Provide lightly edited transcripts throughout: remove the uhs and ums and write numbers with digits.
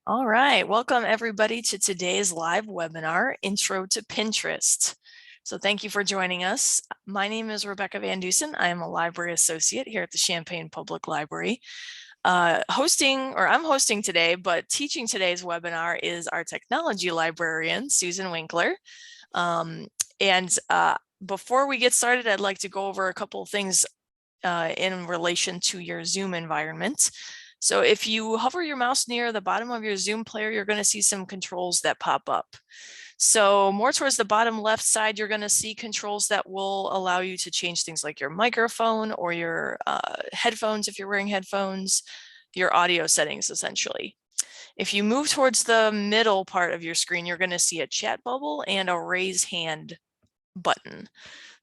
All right, welcome everybody to today's live webinar, Intro to Pinterest. So thank you for joining us. My name is Rebecca Van Dusen. I am a library associate here at the Champaign Public Library. I'm hosting today, but teaching today's webinar is our technology librarian, Susan Winkler. And before we get started, I'd like to go over a couple of things in relation to your Zoom environment. So if you hover your mouse near the bottom of your Zoom player, you're going to see some controls that pop up. So more towards the bottom left side, you're going to see controls that will allow you to change things like your microphone or your headphones if you're wearing headphones, your audio settings essentially. If you move towards the middle part of your screen, you're going to see a chat bubble and a raise hand button.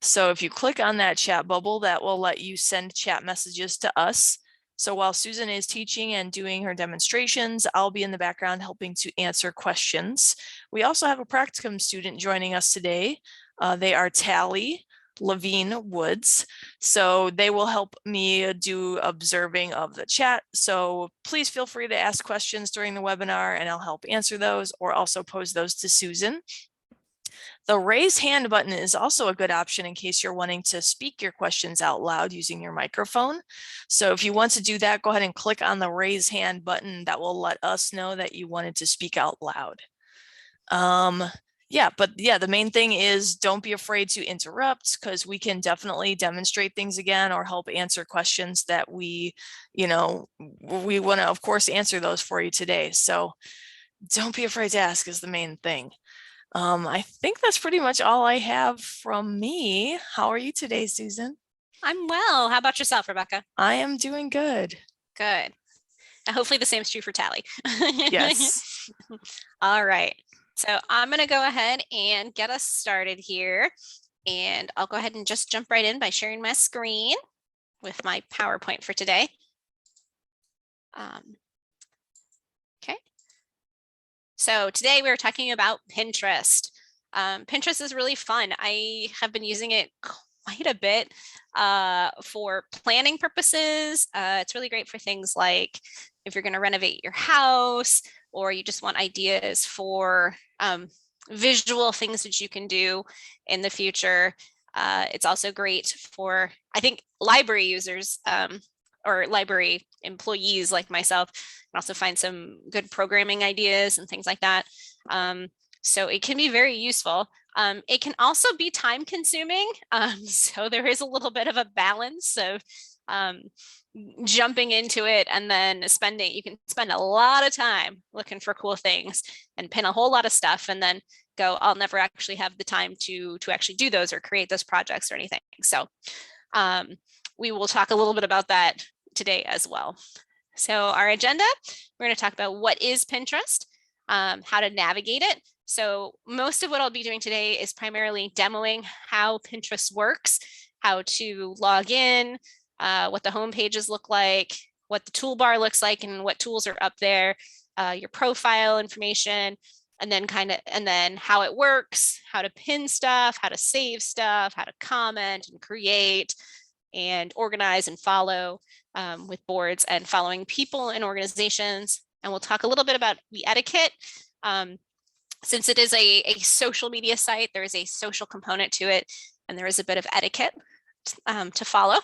So if you click on that chat bubble, that will let you send chat messages to us. So while Susan is teaching and doing her demonstrations, I'll be in the background helping to answer questions. We also have a practicum student joining us today. They are Tally Levine Woods. So they will help me do observing of the chat. So please feel free to ask questions during the webinar and I'll help answer those or also pose those to Susan. The raise hand button is also a good option in case you're wanting to speak your questions out loud using your microphone. So if you want to do that, go ahead and click on the raise hand button. That will let us know that you wanted to speak out loud. The main thing is don't be afraid to interrupt because we can definitely demonstrate things again or help answer questions that we want to, of course, answer those for you today. So don't be afraid to ask is the main thing. I think that's pretty much all I have from me. How are you today, Susan? I'm well. How about yourself, Rebecca? I am doing good. Good. Hopefully the same is true for Tally. Yes. All right. So I'm going to go ahead and get us started here. And I'll go ahead and just jump right in by sharing my screen with my PowerPoint for today. Okay. So today we're talking about Pinterest. Pinterest is really fun. I have been using it quite a bit for planning purposes. It's really great for things like if you're going to renovate your house or you just want ideas for visual things that you can do in the future. It's also great for, I think, library users or library employees like myself can also find some good programming ideas and things like that. So it can be very useful. It can also be time consuming. So there is a little bit of a balance of jumping into it and then you can spend a lot of time looking for cool things and pin a whole lot of stuff and then go, I'll never actually have the time to actually do those or create those projects or anything. So we will talk a little bit about that today as well. So our agenda, we're going to talk about what is Pinterest, how to navigate it. So most of what I'll be doing today is primarily demoing how Pinterest works, how to log in, what the home pages look like, what the toolbar looks like and what tools are up there, your profile information, and then how it works, how to pin stuff, how to save stuff, how to comment and create and organize and follow with boards and following people and organizations. And we'll talk a little bit about the etiquette. Since it is a social media site, there is a social component to it, and there is a bit of etiquette to follow.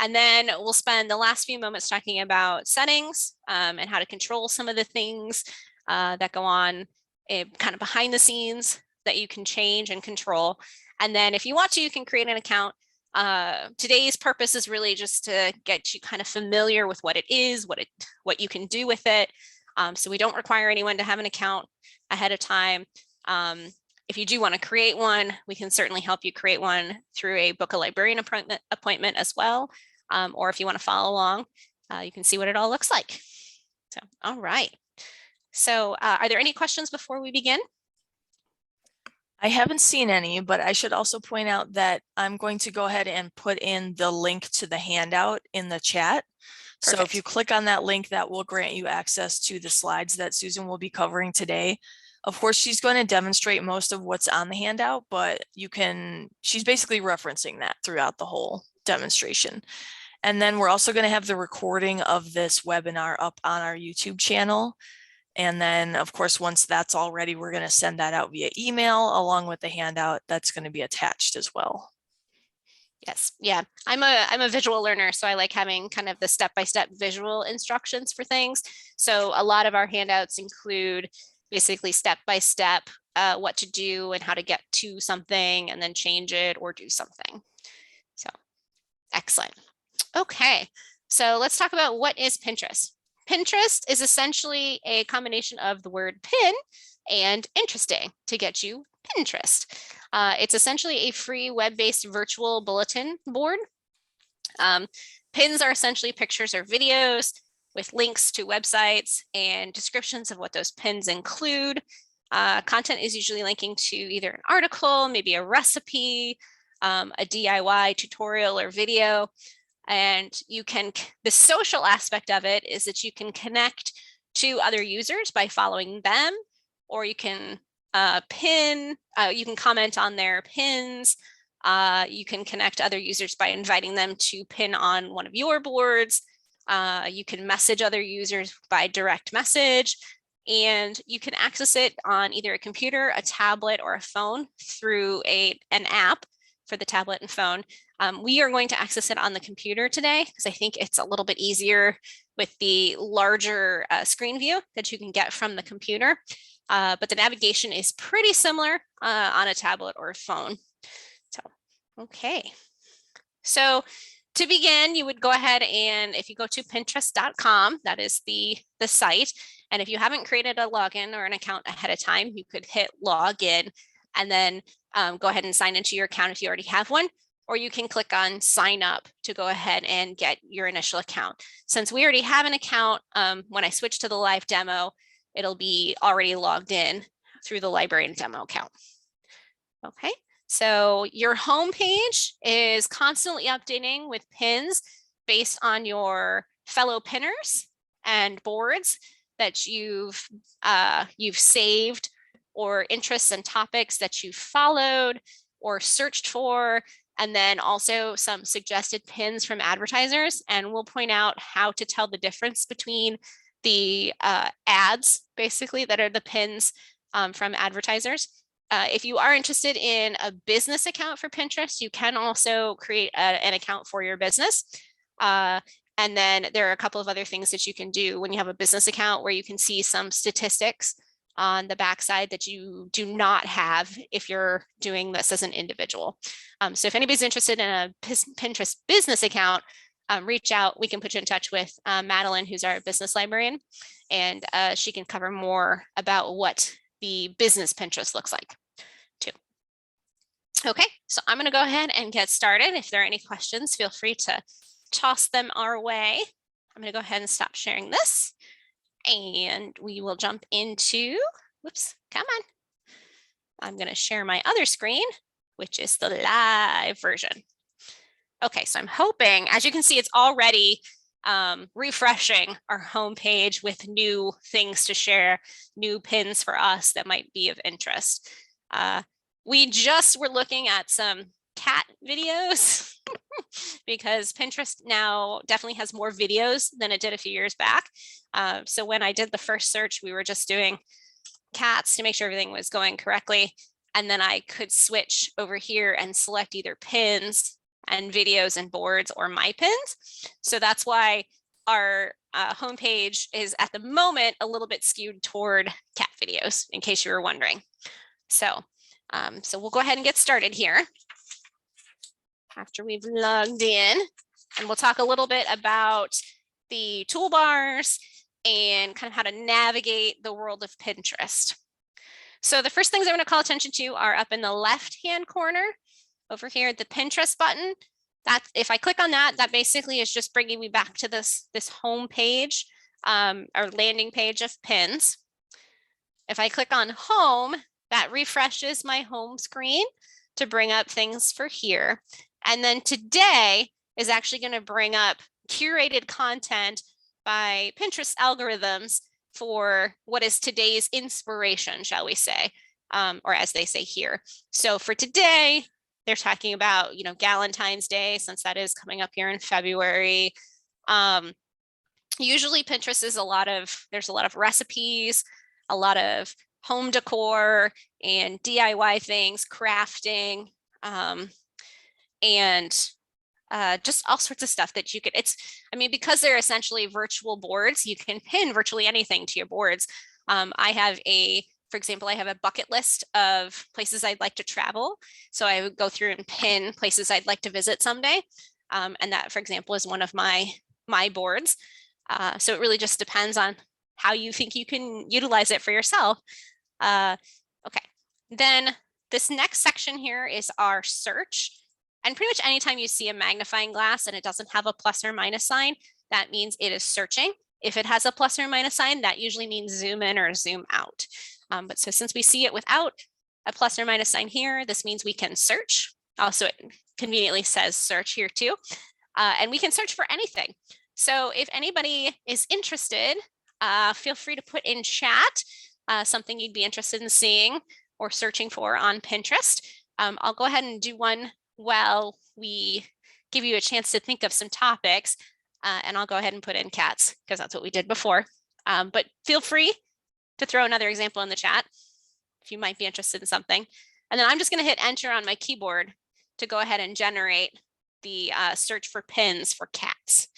And then we'll spend the last few moments talking about settings and how to control some of the things that go on kind of behind the scenes that you can change and control. And then if you want to, you can create an account. Today's purpose is really just to get you kind of familiar with what it is, what you can do with it. So we don't require anyone to have an account ahead of time. If you do want to create one, we can certainly help you create one through a book a librarian appointment as well. Or if you want to follow along, you can see what it all looks like. So, all right. So are there any questions before we begin? I haven't seen any, but I should also point out that I'm going to go ahead and put in the link to the handout in the chat. Perfect. So if you click on that link, that will grant you access to the slides that Susan will be covering today. Of course, she's going to demonstrate most of what's on the handout, but she's basically referencing that throughout the whole demonstration. And then we're also going to have the recording of this webinar up on our YouTube channel. And then, of course, once that's all ready, we're going to send that out via email along with the handout that's going to be attached as well. Yes, yeah, I'm a visual learner, so I like having kind of the step-by-step visual instructions for things. So a lot of our handouts include basically step-by-step what to do and how to get to something and then change it or do something. So excellent. Okay, so let's talk about what is Pinterest. Pinterest is essentially a combination of the word pin and interesting to get you Pinterest. It's essentially a free web-based virtual bulletin board. Pins are essentially pictures or videos with links to websites and descriptions of what those pins include. Content is usually linking to either an article, maybe a recipe, a DIY tutorial or video. And the social aspect of it is that you can connect to other users by following them, or you can you can comment on their pins. You can connect other users by inviting them to pin on one of your boards. You can message other users by direct message, and you can access it on either a computer, a tablet, or a phone through an app for the tablet and phone. We are going to access it on the computer today because I think it's a little bit easier with the larger screen view that you can get from the computer. But the navigation is pretty similar on a tablet or a phone. So, okay. So to begin, you would go ahead and if you go to pinterest.com, that is the site. And if you haven't created a login or an account ahead of time, you could hit login and then go ahead and sign into your account if you already have one, or you can click on sign up to go ahead and get your initial account. Since we already have an account, when I switch to the live demo, it'll be already logged in through the librarian demo account. Okay, so your home page is constantly updating with pins based on your fellow pinners and boards that you've saved, or interests and topics that you've followed or searched for, and then also some suggested pins from advertisers. And we'll point out how to tell the difference between the ads, basically, that are the pins from advertisers. If you are interested in a business account for Pinterest, you can also create an account for your business. And then there are a couple of other things that you can do when you have a business account where you can see some statistics on the backside that you do not have if you're doing this as an individual. So if anybody's interested in a Pinterest business account, reach out. We can put you in touch with Madeline, who's our business librarian, and she can cover more about what the business Pinterest looks like too. Okay, so I'm going to go ahead and get started. If there are any questions, feel free to toss them our way. I'm going to go ahead and stop sharing this. And we will jump into, whoops, come on. I'm going to share my other screen, which is the live version. Okay, so I'm hoping, as you can see, it's already refreshing our homepage with new things to share, new pins for us that might be of interest. We just were looking at some cat videos because Pinterest now definitely has more videos than it did a few years back. So when I did the first search, we were just doing cats to make sure everything was going correctly. And then I could switch over here and select either pins and videos and boards or my pins. So that's why our homepage is at the moment a little bit skewed toward cat videos, in case you were wondering. So we'll go ahead and get started here after we've logged in, and we'll talk a little bit about the toolbars and kind of how to navigate the world of Pinterest. So the first things I'm going to call attention to are up in the left-hand corner over here, the Pinterest button. That if I click on that, that basically is just bringing me back to this home page, or landing page of pins. If I click on home, that refreshes my home screen to bring up things for here. And then today is actually going to bring up curated content by Pinterest algorithms for what is today's inspiration, shall we say, or as they say here. So for today, they're talking about, Galentine's Day, since that is coming up here in February. Usually Pinterest is there's a lot of recipes, a lot of home decor and DIY things, crafting, and just all sorts of stuff that you could, I mean, because they're essentially virtual boards, you can pin virtually anything to your boards. For example, I have a bucket list of places I'd like to travel. So I would go through and pin places I'd like to visit someday. And that, for example, is one of my boards. So it really just depends on how you think you can utilize it for yourself. Okay, then this next section here is our search. And pretty much anytime you see a magnifying glass and it doesn't have a plus or minus sign, that means it is searching. If it has a plus or minus sign, that usually means zoom in or zoom out. But so since we see it without a plus or minus sign here, this means we can search. Also, it conveniently says search here too. And we can search for anything. So if anybody is interested, feel free to put in chat something you'd be interested in seeing or searching for on Pinterest. I'll go ahead and do one while we give you a chance to think of some topics. And I'll go ahead and put in cats because that's what we did before. But feel free to throw another example in the chat if you might be interested in something. And then I'm just going to hit enter on my keyboard to go ahead and generate the search for pins for cats.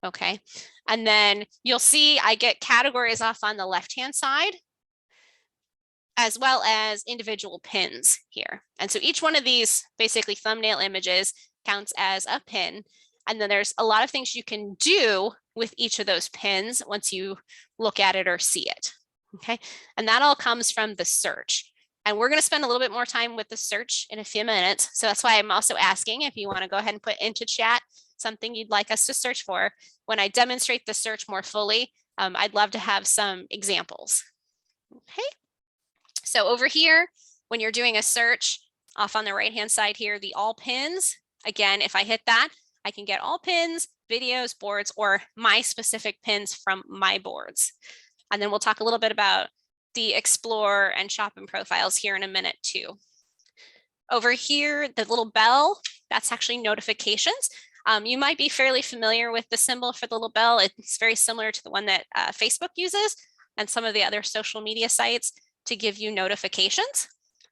Okay. And then you'll see I get categories off on the left-hand side, as well as individual pins here. And so each one of these basically thumbnail images counts as a pin. And then there's a lot of things you can do with each of those pins once you look at it or see it. Okay. And that all comes from the search. And we're going to spend a little bit more time with the search in a few minutes. So that's why I'm also asking if you want to go ahead and put into chat something you'd like us to search for. When I demonstrate the search more fully, I'd love to have some examples. Okay. So over here, when you're doing a search off on the right-hand side here, the all pins, again, if I hit that, I can get all pins, videos, boards, or my specific pins from my boards. And then we'll talk a little bit about the explore and shop and profiles here in a minute too. Over here, the little bell, that's actually notifications. You might be fairly familiar with the symbol for the little bell. It's very similar to the one that Facebook uses and some of the other social media sites to give you notifications.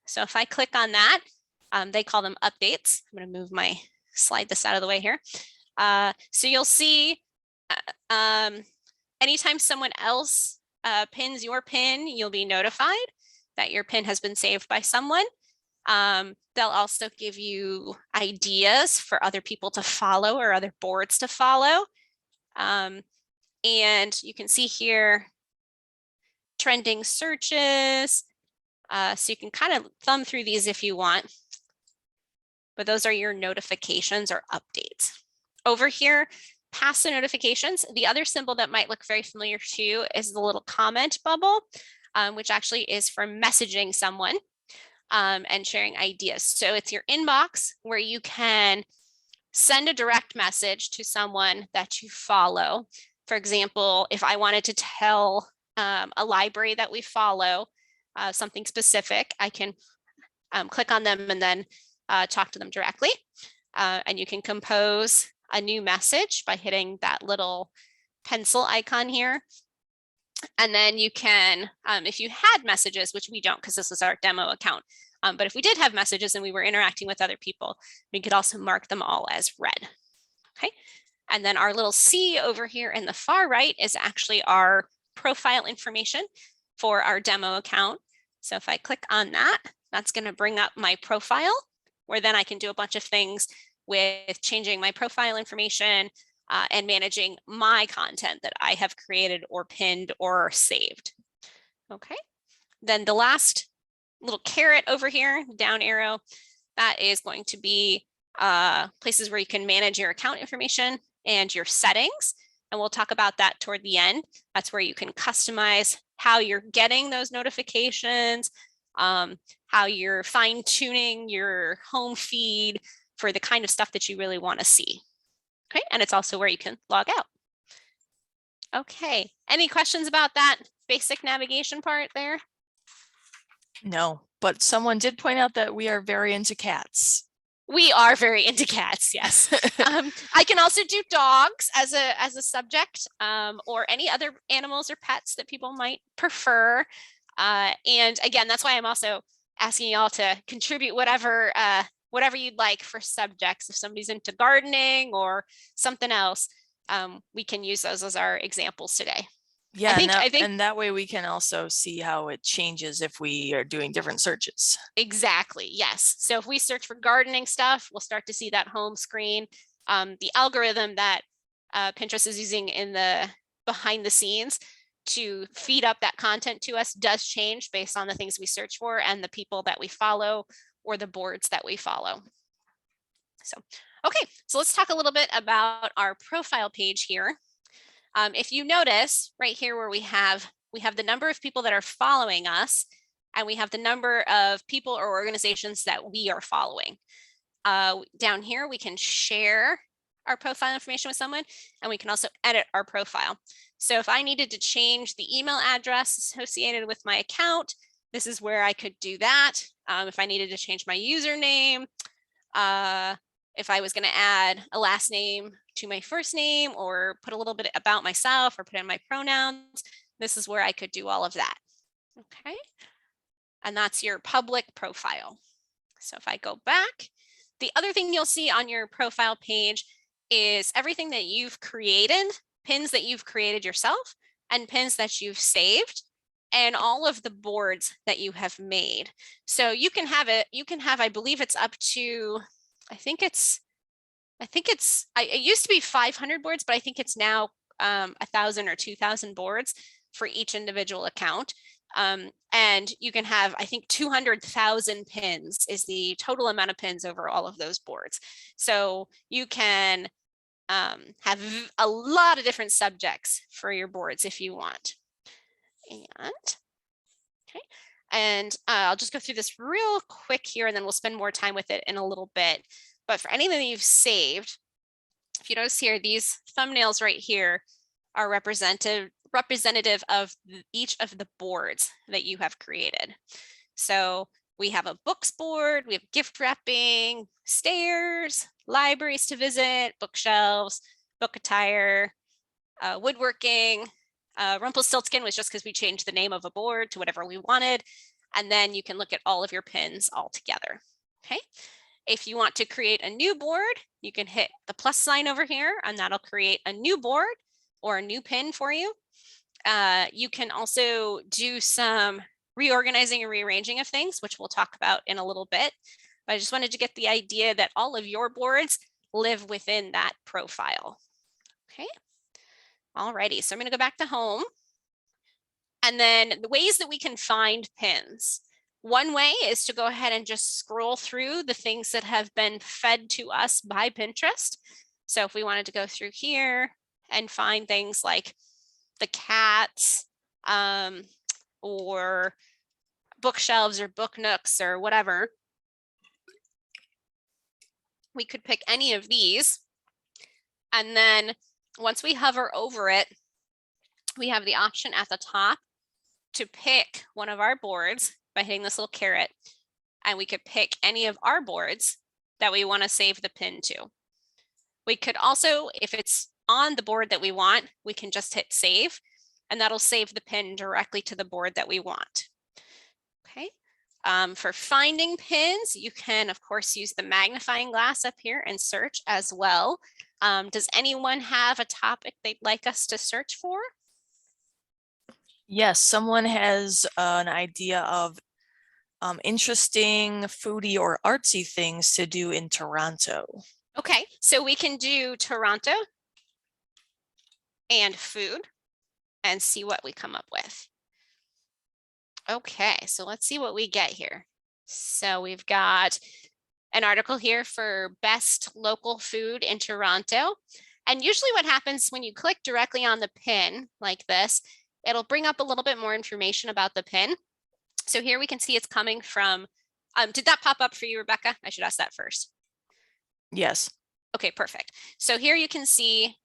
So if I click on that, they call them updates. I'm going to slide this out of the way here. So you'll see anytime someone else pins your pin, you'll be notified that your pin has been saved by someone. They'll also give you ideas for other people to follow or other boards to follow. And you can see here trending searches. So you can kind of thumb through these if you want. But those are your notifications or updates. Over here, past the notifications, the other symbol that might look very familiar to you is the little comment bubble, which actually is for messaging someone and sharing ideas. So it's your inbox where you can send a direct message to someone that you follow. For example, if I wanted to tell a library that we follow something specific, I can click on them and then talk to them directly. And you can compose a new message by hitting that little pencil icon here. And then you can, if you had messages, which we don't because this is our demo account, but if we did have messages and we were interacting with other people, we could also mark them all as red. Okay. And then our little C over here in the far right is actually our profile information for our demo account. So if I click on that, that's going to bring up my profile, where then I can do a bunch of things with changing my profile information and managing my content that I have created or pinned or saved. Okay. Then the last little caret over here, down arrow, that is going to be places where you can manage your account information and your settings. And we'll talk about that toward the end. That's where you can customize how you're getting those notifications, how you're fine tuning your home feed for the kind of stuff that you really want to see. Okay, and it's also where you can log out. Okay, any questions about that basic navigation part there? No, but someone did point out that we are very into cats. We are very into cats, yes. I can also do dogs as a subject, or any other animals or pets that people might prefer. And again, that's why I'm also asking y'all to contribute whatever whatever you'd like for subjects. If somebody's into gardening or something else, we can use those as our examples today. Yeah, I think and that way we can also see how it changes if we are doing different searches. exactly, yes. So if we search for gardening stuff, we'll start to see that home screen. The algorithm that Pinterest is using in the behind the scenes to feed up that content to us does change based on the things we search for and the people that we follow or the boards that we follow. So, okay, so let's talk a little bit about our profile page here. If you notice right here where we have the number of people that are following us, and we have the number of people or organizations that we are following. Down here, we can share our profile information with someone, and we can also edit our profile. So if I needed to change the email address associated with my account, this is where I could do that. If I needed to change my username, if I was going to add a last name to my first name or put a little bit about myself or put in my pronouns, this is where I could do all of that. Okay. And that's your public profile. So if I go back, the other thing you'll see on your profile page is everything that you've created, pins that you've created yourself, and pins that you've saved, and all of the boards that you have made. So you can have it, I believe it's up to, it used to be 500 boards, but I think it's now 1,000 or 2,000 boards for each individual account. And you can have, I think 200,000 pins is the total amount of pins over all of those boards. So you can have a lot of different subjects for your boards if you want. And I'll just go through this real quick here, and then we'll spend more time with it in a little bit. But for anything that you've saved, if you notice here, these thumbnails right here are representative of each of the boards that you have created. So we have a books board, we have gift wrapping, stairs, libraries to visit, bookshelves, book attire, woodworking. Rumpelstiltskin was just because we changed the name of a board to whatever we wanted. And then you can look at all of your pins all together. Okay. If you want to create a new board, you can hit the plus sign over here, and that'll create a new board or a new pin for you. You can also do some reorganizing and rearranging of things, which we'll talk about in a little bit. But I just wanted to get the idea that all of your boards live within that profile. Okay. Alrighty, so I'm going to go back to home. And then the ways that we can find pins. One way is to go ahead and just scroll through the things that have been fed to us by Pinterest. So if we wanted to go through here and find things like the cats, or bookshelves or book nooks or whatever, we could pick any of these. And then once we hover over it, we have the option at the top to pick one of our boards by hitting this little caret, and we could pick any of our boards that we want to save the pin to. We could also, if it's on the board that we want, we can just hit save, and that'll save the pin directly to the board that we want. Okay. For finding pins, you can, of course, use the magnifying glass up here and search as well. Does anyone have a topic they'd like us to search for? Yes, someone has an idea of interesting foodie or artsy things to do in Toronto. Okay, so we can do Toronto and food and see what we come up with. Okay, so let's see what we get here. So we've got an article here for best local food in Toronto. And usually what happens when you click directly on the pin like this, it'll bring up a little bit more information about the pin. So here we can see it's coming from, did that pop up for you, Rebecca? I should ask that first. Yes. Okay, perfect. So here you can see,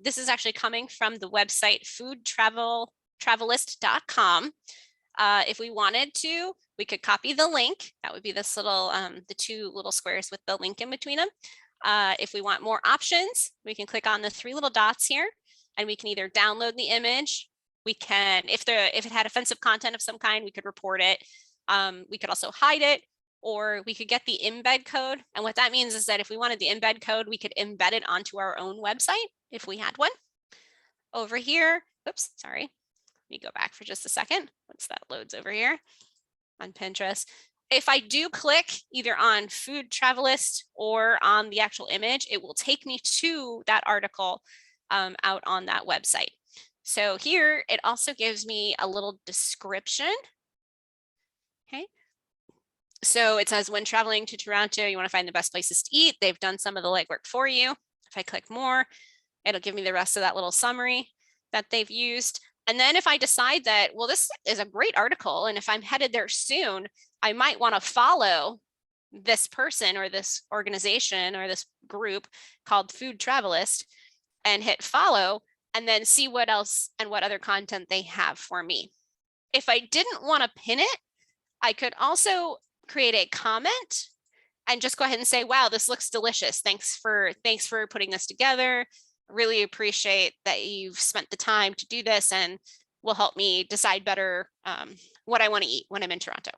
this is actually coming from the website foodtravelist.com. If we wanted to, We could copy the link. That would be this little, the two little squares with the link in between them. If we want more options, we can click on the three little dots here, and we can either download the image. We can, if it had offensive content of some kind, we could report it. We could also hide it, or we could get the embed code. And what that means is that if we wanted the embed code, we could embed it onto our own website if we had one. Over here, oops, sorry. Let me go back for just a second once that loads over here on Pinterest. If I do click either on Food Travelist or on the actual image, it will take me to that article out on that website. So here it also gives me a little description. Okay. So it says, when traveling to Toronto, you want to find the best places to eat. They've done some of the legwork for you. If I click more, it'll give me the rest of that little summary that they've used. And then if I decide that, well, this is a great article, and if I'm headed there soon, I might want to follow this person or this organization or this group called Food Travelist and hit follow, and then see what else and what other content they have for me. If I didn't want to pin it, I could also create a comment and just go ahead and say, wow, this looks delicious. Thanks for putting this together. Really appreciate that you've spent the time to do this and will help me decide better what I want to eat when I'm in Toronto.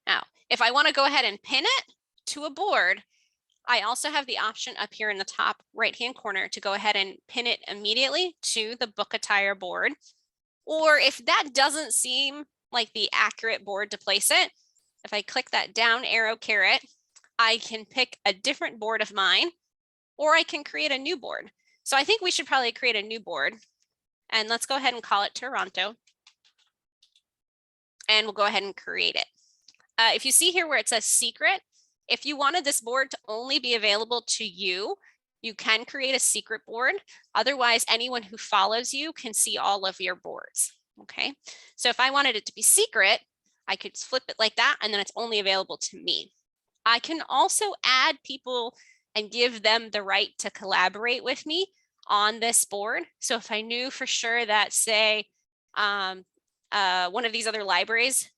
Now, if I want to go ahead and pin it to a board, I also have the option up here in the top right-hand corner to go ahead and pin it immediately to the book attire board. Or if that doesn't seem like the accurate board to place it, if I click that down arrow caret, I can pick a different board of mine, or I can create a new board. So I think we should probably create a new board, and let's go ahead and call it Toronto. And we'll go ahead and create it. If you see here where it says secret, if you wanted this board to only be available to you, you can create a secret board. Otherwise, anyone who follows you can see all of your boards. Okay, so if I wanted it to be secret, I could flip it like that, and then it's only available to me. I can also add people and give them the right to collaborate with me on this board. So if I knew for sure that, say, one of these other libraries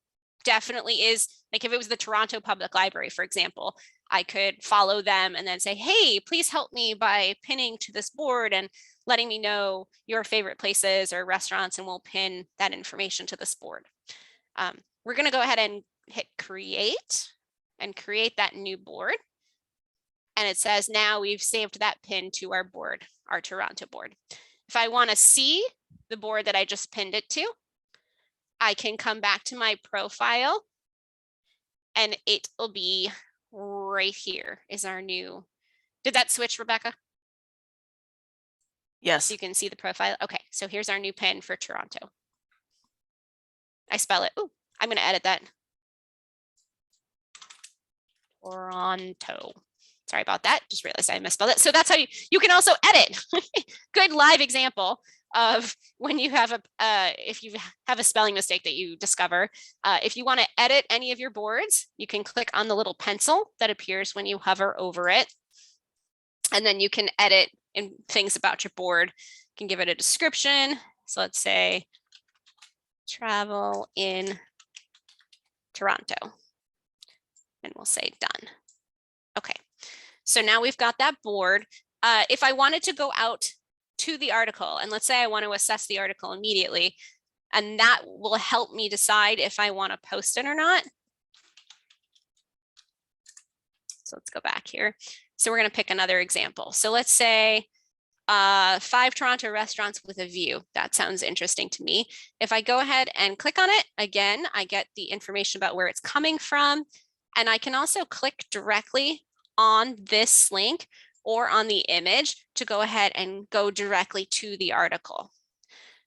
definitely is, like if it was the Toronto Public Library, for example, I could follow them and then say, hey, please help me by pinning to this board and letting me know your favorite places or restaurants, and we'll pin that information to this board. We're going to go ahead and hit create and create that new board. And it says now we've saved that pin to our board, our Toronto board. If I want to see the board that I just pinned it to, I can come back to my profile, and it will be right here is our new. Did that switch, Rebecca? Yes. You can see the profile. Okay, so here's our new pin for Toronto. I spell it. Oh, I'm going to edit that. Toronto. Sorry about that. Just realized I misspelled it. So that's how you can also edit. Good live example of when you have if you have a spelling mistake that you discover. If you want to edit any of your boards, you can click on the little pencil that appears when you hover over it. And then you can edit in things about your board. You can give it a description. So let's say travel in Toronto. And we'll say done. Okay, so now we've got that board. If I wanted to go out to the article, and let's say I want to assess the article immediately, and that will help me decide if I want to post it or not. So let's go back here. So we're going to pick another example. So let's say 5 Toronto restaurants with a view. That sounds interesting to me. If I go ahead and click on it, again, I get the information about where it's coming from. And I can also click directly on this link or on the image to go ahead and go directly to the article.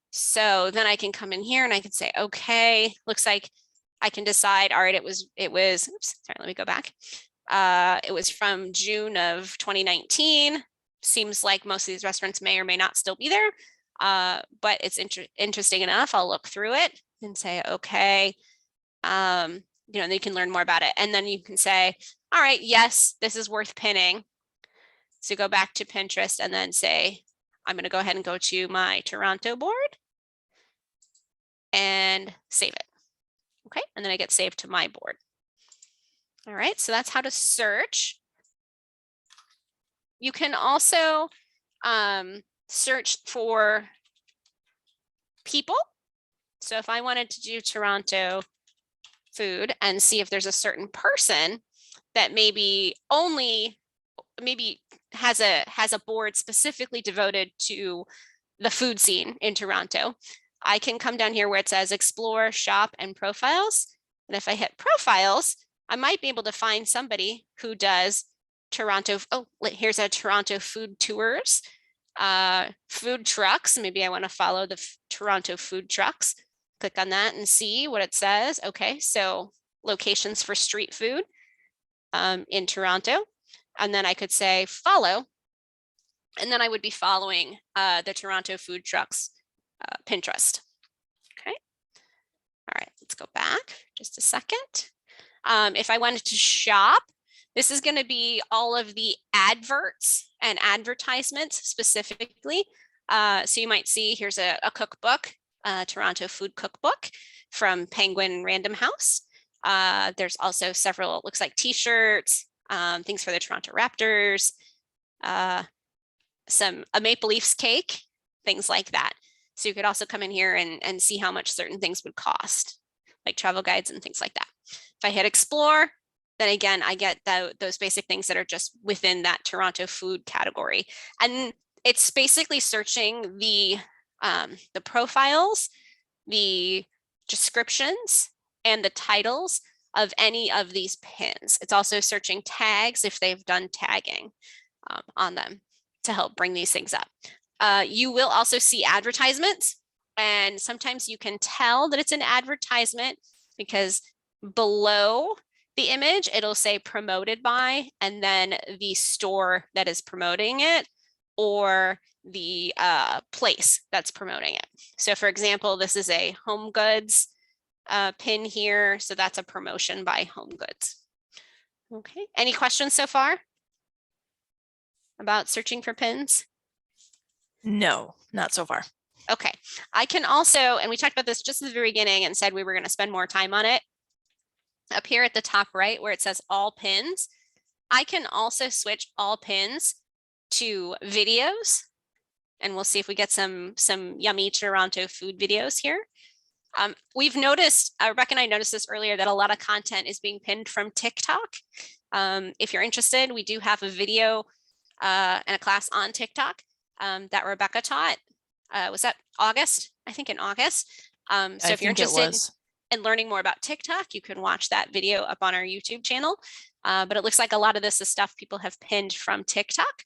So then I can come in here and I can say, okay, looks like I can decide, all right, it was, oops, sorry, let me go back. It was from June of 2019. Seems like most of these restaurants may or may not still be there, but it's interesting enough. I'll look through it and say, okay, you know, and you can learn more about it. And then you can say, all right, yes, this is worth pinning. So go back to Pinterest and then say, I'm going to go ahead and go to my Toronto board and save it. Okay, and then I get saved to my board. All right, so that's how to search. You can also search for people. So if I wanted to do Toronto food and see if there's a certain person that maybe has a board specifically devoted to the food scene in Toronto, I can come down here where it says explore, shop, and profiles. And if I hit profiles, I might be able to find somebody who does Toronto. Oh, here's a Toronto food tours, food trucks. Maybe I want to follow the Toronto food trucks. Click on that and see what it says. Okay, so locations for street food in Toronto. And then I could say follow. And then I would be following the Toronto food trucks Pinterest. Okay. All right, let's go back just a second. If I wanted to shop, this is going to be all of the adverts and advertisements specifically. So you might see here's a cookbook, Toronto food cookbook from Penguin Random House. There's also several, it looks like t-shirts, things for the Toronto Raptors, a Maple Leafs cake, things like that. So you could also come in here and see how much certain things would cost, like travel guides and things like that. If I hit explore, then again, I get those basic things that are just within that Toronto food category. And it's basically searching the profiles, the descriptions, and the titles of any of these pins. It's also searching tags if they've done tagging on them to help bring these things up. You will also see advertisements, and sometimes you can tell that it's an advertisement because below the image, it'll say promoted by, and then the store that is promoting it or the place that's promoting it. So for example, this is a Home Goods pin here. So that's a promotion by Home Goods. Okay, any questions so far about searching for pins? No, not so far. Okay, I can also, and we talked about this just at the very beginning and said we were going to spend more time on it. Up here at the top right where it says all pins, I can also switch all pins to videos, and we'll see if we get some yummy Toronto food videos here. We've noticed, Rebecca and I noticed this earlier, that a lot of content is being pinned from TikTok. If you're interested, we do have a video and a class on TikTok that Rebecca taught. Was that August? I think in August. So if you're interested in learning more about TikTok, you can watch that video up on our YouTube channel. But it looks like a lot of this is stuff people have pinned from TikTok.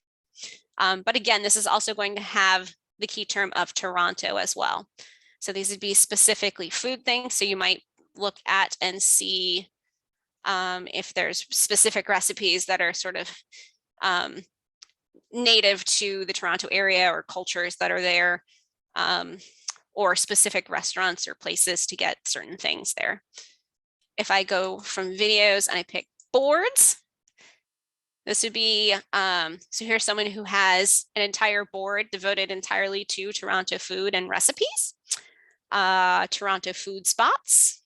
But again, this is also going to have the key term of Toronto as well. So these would be specifically food things. So you might look at and see if there's specific recipes that are sort of native to the Toronto area or cultures that are there, or specific restaurants or places to get certain things there. If I go from videos and I pick boards, this would be, so here's someone who has an entire board devoted entirely to Toronto food and recipes, Toronto food spots,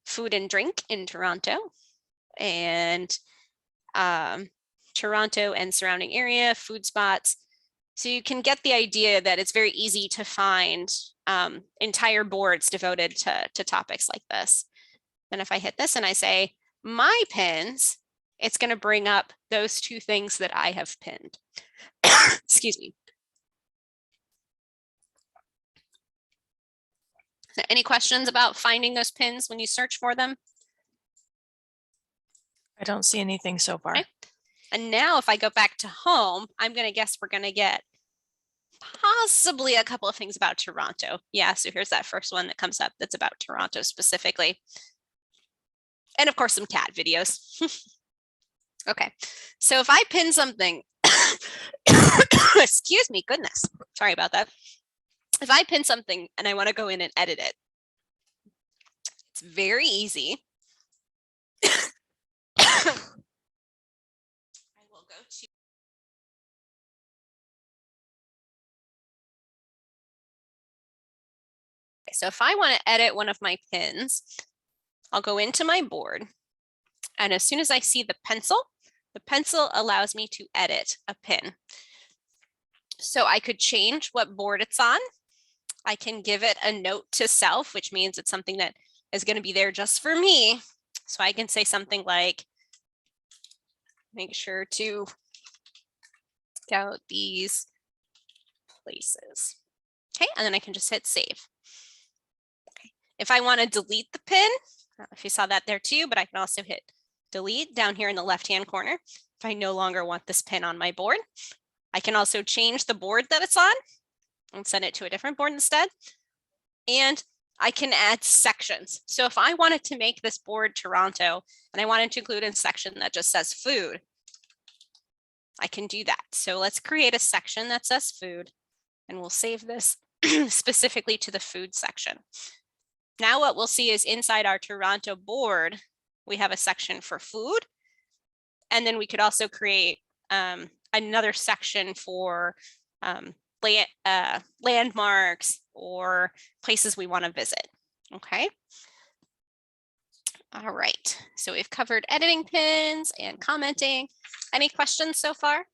food and drink in Toronto, and Toronto and surrounding area, food spots. So you can get the idea that it's very easy to find entire boards devoted to topics like this. And if I hit this and I say my pins, it's going to bring up those two things that I have pinned. Excuse me. So any questions about finding those pins when you search for them? I don't see anything so far. Okay. And now if I go back to home, I'm going to guess we're going to get possibly a couple of things about Toronto. Yeah, so here's that first one that comes up that's about Toronto specifically. And of course, some cat videos. Okay, so if I pin something, excuse me, goodness, sorry about that. If I pin something and I want to go in and edit it, it's very easy. I will go to so if I want to edit one of my pins, I'll go into my board, and as soon as I see the pencil allows me to edit a pin. So I could change what board it's on. I can give it a note to self, which means it's something that is going to be there just for me. So I can say something like, make sure to scout these places. Okay, and then I can just hit save. Okay. If I want to delete the pin, I don't know if you saw that there too, but I can also hit delete down here in the left-hand corner. If I no longer want this pin on my board, I can also change the board that it's on and send it to a different board instead. And I can add sections. So if I wanted to make this board Toronto and I wanted to include a section that just says food, I can do that. So let's create a section that says food, and we'll save this specifically to the food section. Now what we'll see is inside our Toronto board, we have a section for food. And then we could also create another section for landmarks or places we want to visit. Okay. All right. So we've covered editing pins and commenting. Any questions so far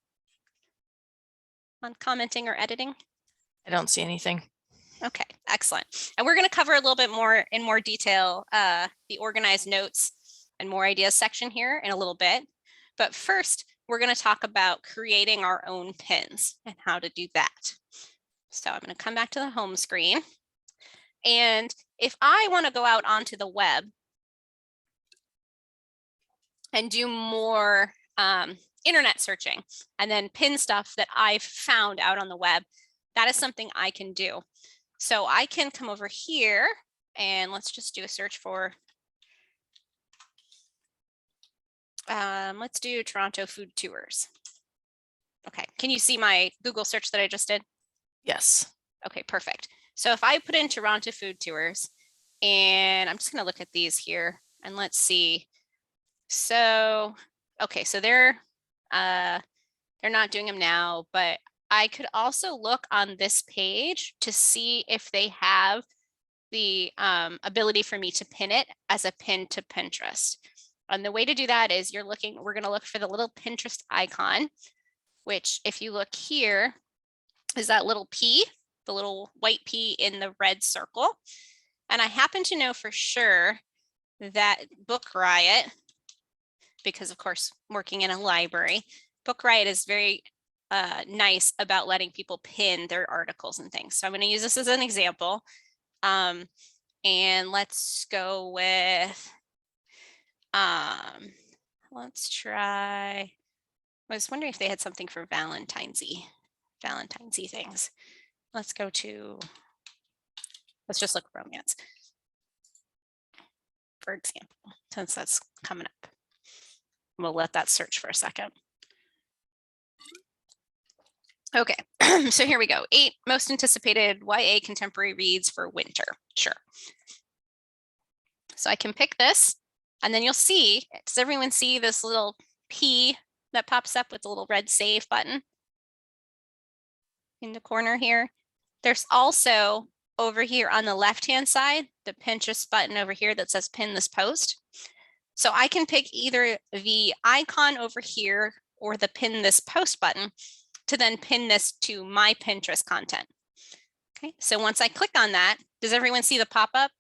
on commenting or editing? I don't see anything. Okay, excellent. And we're going to cover a little bit more in more detail the organized notes and more ideas section here in a little bit. But first, we're going to talk about creating our own pins and how to do that. So I'm going to come back to the home screen. And if I want to go out onto the web and do more internet searching and then pin stuff that I've found out on the web, that is something I can do. So I can come over here and let's just do a search for, let's do Toronto food tours. Okay, can you see my Google search that I just did? Yes. Okay, perfect. So if I put in Toronto food tours, and I'm just going to look at these here and let's see. So, okay, so they're not doing them now, but I could also look on this page to see if they have the ability for me to pin it as a pin to Pinterest. And the way to do that is we're going to look for the little Pinterest icon, which if you look here is that little P, the little white P in the red circle. And I happen to know for sure that Book Riot, because of course, working in a library, Book Riot is very nice about letting people pin their articles and things. So I'm going to use this as an example. And let's go with, let's try, I was wondering if they had something for Valentine's things. Let's go to, let's just look romance, for example, since that's coming up. We'll let that search for a second. Okay, so here we go. 8 most anticipated YA contemporary reads for winter. Sure. So I can pick this, and then you'll see, does everyone see this little P that pops up with the little red save button in the corner here? There's also over here on the left-hand side, the Pinterest button over here that says pin this post. So I can pick either the icon over here or the pin this post button to then pin this to my Pinterest content. Okay, so once I click on that, does everyone see the pop-up?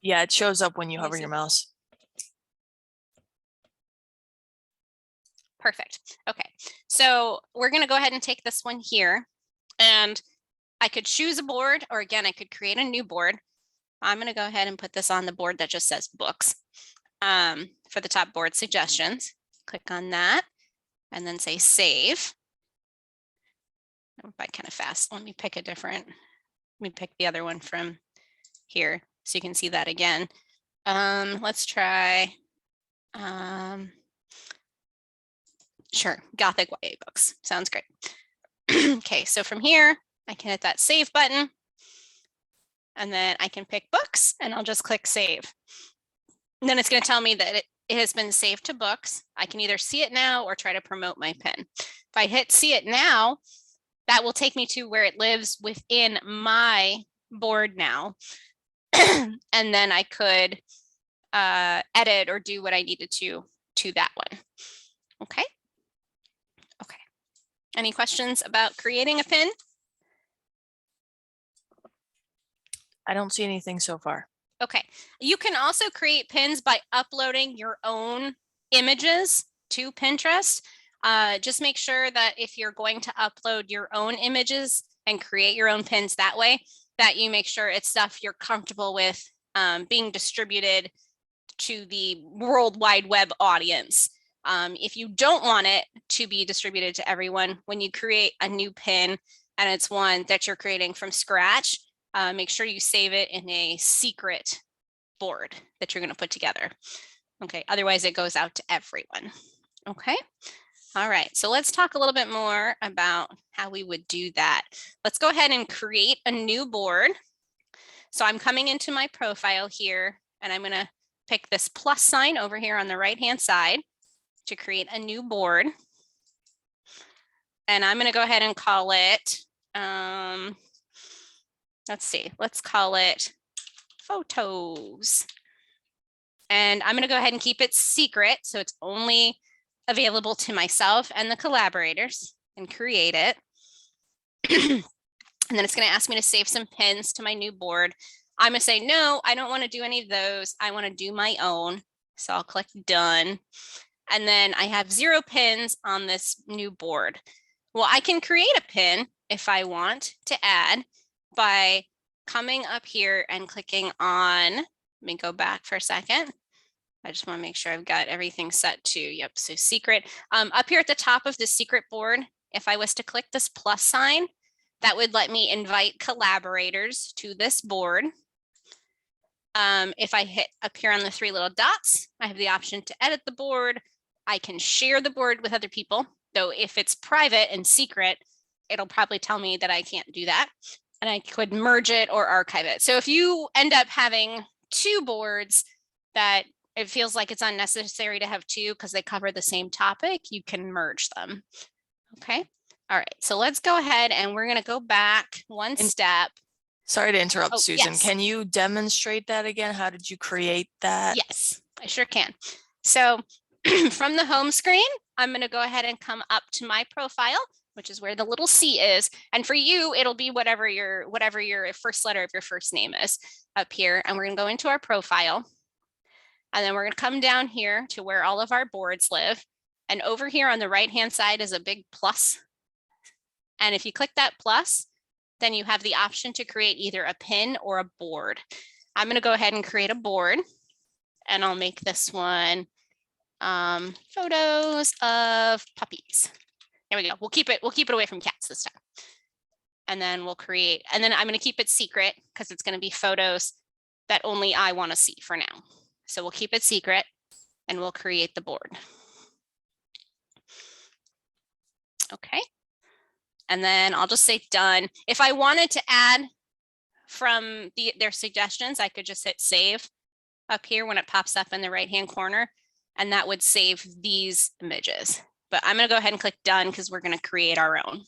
Yeah, it shows up when you hover your mouse. Perfect. Okay, so we're going to go ahead and take this one here, and I could choose a board, or again, I could create a new board. I'm going to go ahead and put this on the board that just says books for the top board suggestions. Click on that and then say save. I went by kind of fast. Let me pick the other one from here so you can see that again. Let's try, sure, Gothic YA books. Sounds great. Okay, so from here, I can hit that save button. And then I can pick books and I'll just click save. And then it's going to tell me that it has been saved to books. I can either see it now or try to promote my pin. If I hit see it now, that will take me to where it lives within my board now. and then I could edit or do what I needed to that one. Okay. Okay. Any questions about creating a pin? I don't see anything so far. Okay. You can also create pins by uploading your own images to Pinterest. Just make sure that if you're going to upload your own images and create your own pins that way, that you make sure it's stuff you're comfortable with being distributed to the World Wide Web audience. If you don't want it to be distributed to everyone, when you create a new pin and it's one that you're creating from scratch, make sure you save it in a secret board that you're going to put together. Okay, otherwise it goes out to everyone. Okay, all right, so let's talk a little bit more about how we would do that. Let's go ahead and create a new board. So I'm coming into my profile here, and I'm going to pick this plus sign over here on the right-hand side to create a new board. And I'm going to go ahead and call it, let's see, let's call it photos. And I'm going to go ahead and keep it secret, so it's only available to myself and the collaborators, and create it. And then it's going to ask me to save some pins to my new board. I'm going to say, no, I don't want to do any of those. I want to do my own. So I'll click done. And then I have 0 pins on this new board. Well, I can create a pin if I want to add by coming up here and clicking on, let me go back for a second. I just want to make sure I've got everything set to, yep, so secret. Up here at the top of the secret board, if I was to click this plus sign, that would let me invite collaborators to this board. If I hit up here on the 3 little dots, I have the option to edit the board. I can share the board with other people, though if it's private and secret, it'll probably tell me that I can't do that. And I could merge it or archive it. So if you end up having 2 boards that it feels like it's unnecessary to have 2 because they cover the same topic, you can merge them. Okay. All right. So let's go ahead and we're going to go back one step. Sorry to interrupt, Oh, Susan. yes. Can you demonstrate that again? How did you create that? Yes, I sure can. So from the home screen, I'm going to go ahead and come up to my profile, which is where the little C is. And for you, it'll be whatever your first letter of your first name is up here. And we're going to go into our profile. And then we're going to come down here to where all of our boards live. And over here on the right-hand side is a big plus. And if you click that plus, then you have the option to create either a pin or a board. I'm going to go ahead and create a board, and I'll make this one photos of puppies. There we go. We'll keep it away from cats this time. And then we'll create, and then I'm going to keep it secret because it's going to be photos that only I want to see for now. So we'll keep it secret and we'll create the board. Okay. And then I'll just say done. If I wanted to add from their suggestions, I could just hit save up here when it pops up in the right-hand corner, and that would save these images. But I'm going to go ahead and click done because we're going to create our own.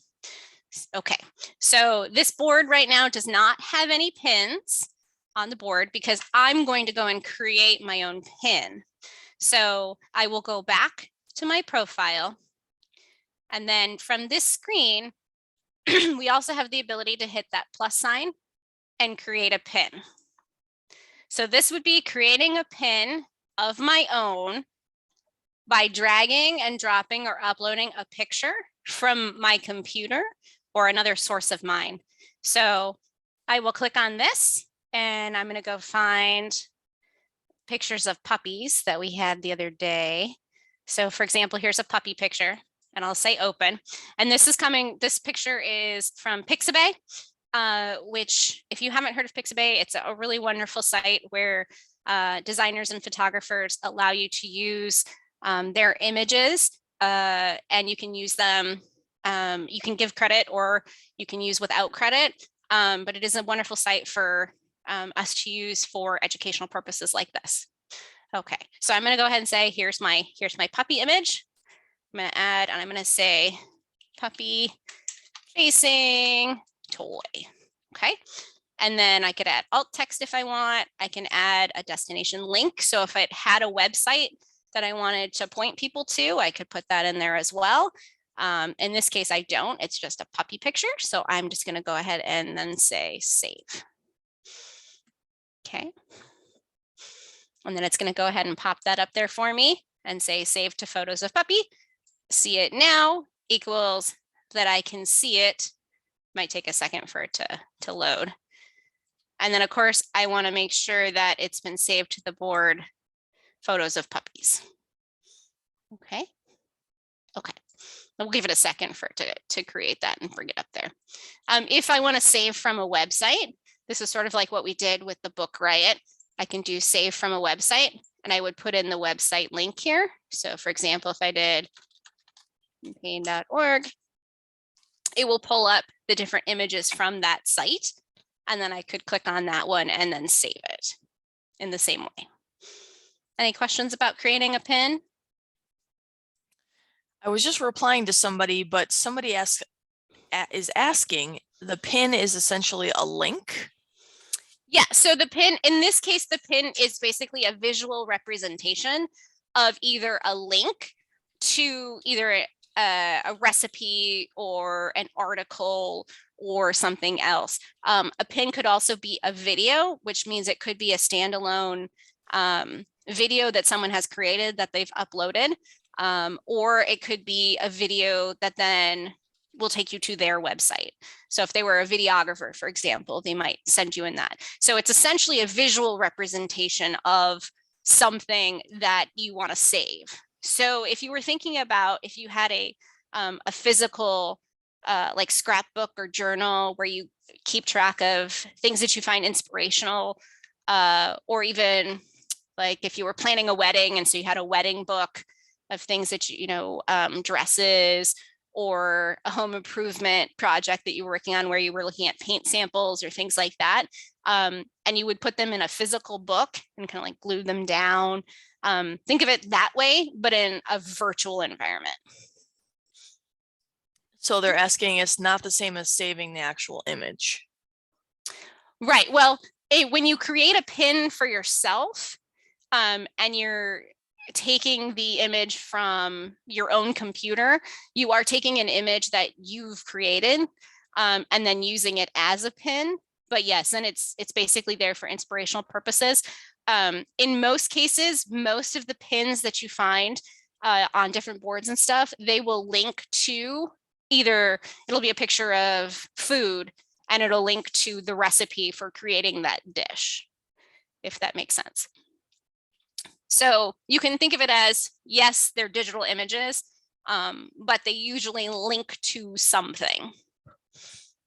Okay, so this board right now does not have any pins on the board because I'm going to go and create my own pin. So I will go back to my profile, and then from this screen, we also have the ability to hit that plus sign and create a pin. So this would be creating a pin of my own by dragging and dropping or uploading a picture from my computer or another source of mine. So I will click on this and I'm going to go find pictures of puppies that we had the other day. So for example, here's a puppy picture. And I'll say open. And this picture is from Pixabay, which if you haven't heard of Pixabay, it's a really wonderful site where designers and photographers allow you to use their images and you can use them. You can give credit or you can use without credit, but it is a wonderful site for us to use for educational purposes like this. Okay, so I'm going to go ahead and say, here's my puppy image. I'm going to add, and I'm going to say puppy facing toy. Okay. And then I could add alt text if I want. I can add a destination link. So if it had a website that I wanted to point people to, I could put that in there as well. In this case, I don't. It's just a puppy picture. So I'm just going to go ahead and then say save. Okay. And then it's going to go ahead and pop that up there for me and say save to photos of puppy. See it now equals that I can see it. Might take a second for it to load. And then of course, I want to make sure that it's been saved to the board photos of puppies. Okay. Okay. We'll give it a second for it to create that and bring it up there. If I want to save from a website, this is sort of like what we did with the book riot. I can do save from a website and I would put in the website link here. So for example, if I did champaign.org, it will pull up the different images from that site. And then I could click on that one and then save it in the same way. Any questions about creating a pin? I was just replying to somebody, but somebody is asking, the pin is essentially a link? Yeah, so the pin, in this case, the pin is basically a visual representation of either a link to either a recipe or an article or something else. A pin could also be a video, which means it could be a standalone video that someone has created that they've uploaded, or it could be a video that then will take you to their website. So if they were a videographer, for example, they might send you in that. So it's essentially a visual representation of something that you want to save. So if you were thinking about if you had a physical like scrapbook or journal where you keep track of things that you find inspirational, or even like if you were planning a wedding and so you had a wedding book of things that you know, dresses, or a home improvement project that you were working on where you were looking at paint samples or things like that. And you would put them in a physical book and kind of like glue them down. Think of it that way, but in a virtual environment. So they're asking, it's not the same as saving the actual image. Right. Well, when you create a pin for yourself, and you're taking the image from your own computer, you are taking an image that you've created, and then using it as a pin. But yes, and it's basically there for inspirational purposes. In most cases, most of the pins that you find on different boards and stuff, they will link to either, it'll be a picture of food and it'll link to the recipe for creating that dish, if that makes sense. So you can think of it as, yes, they're digital images, but they usually link to something.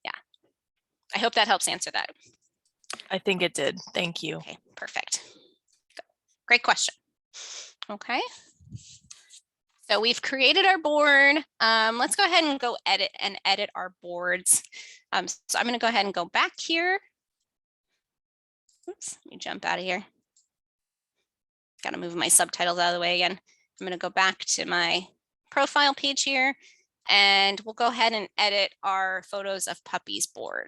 Yeah, I hope that helps answer that. I think it did. Thank you. Okay, perfect. Great question. Okay. So we've created our board. Let's go ahead and go edit our boards. So I'm going to go ahead and go back here. Oops, let me jump out of here. Got to move my subtitles out of the way again. I'm going to go back to my profile page here, and we'll go ahead and edit our photos of puppies board.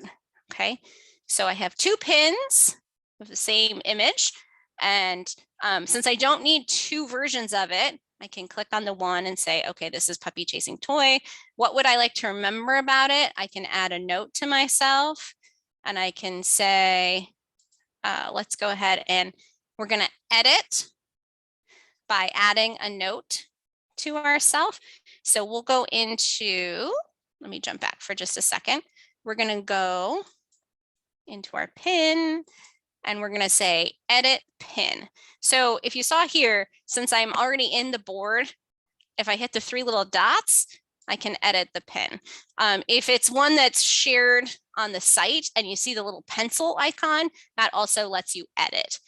Okay, so I have two pins with the same image, and since I don't need two versions of it, I can click on the one and say, okay, this is puppy chasing toy. What would I like to remember about it? I can add a note to myself, and I can say, let's go ahead and we're going to edit by adding a note to ourselves. So we'll go into, let me jump back for just a second. We're going to go into our pin and we're going to say edit pin. So if you saw here, since I'm already in the board, if I hit the three little dots, I can edit the pin. If it's one that's shared on the site and you see the little pencil icon, that also lets you edit.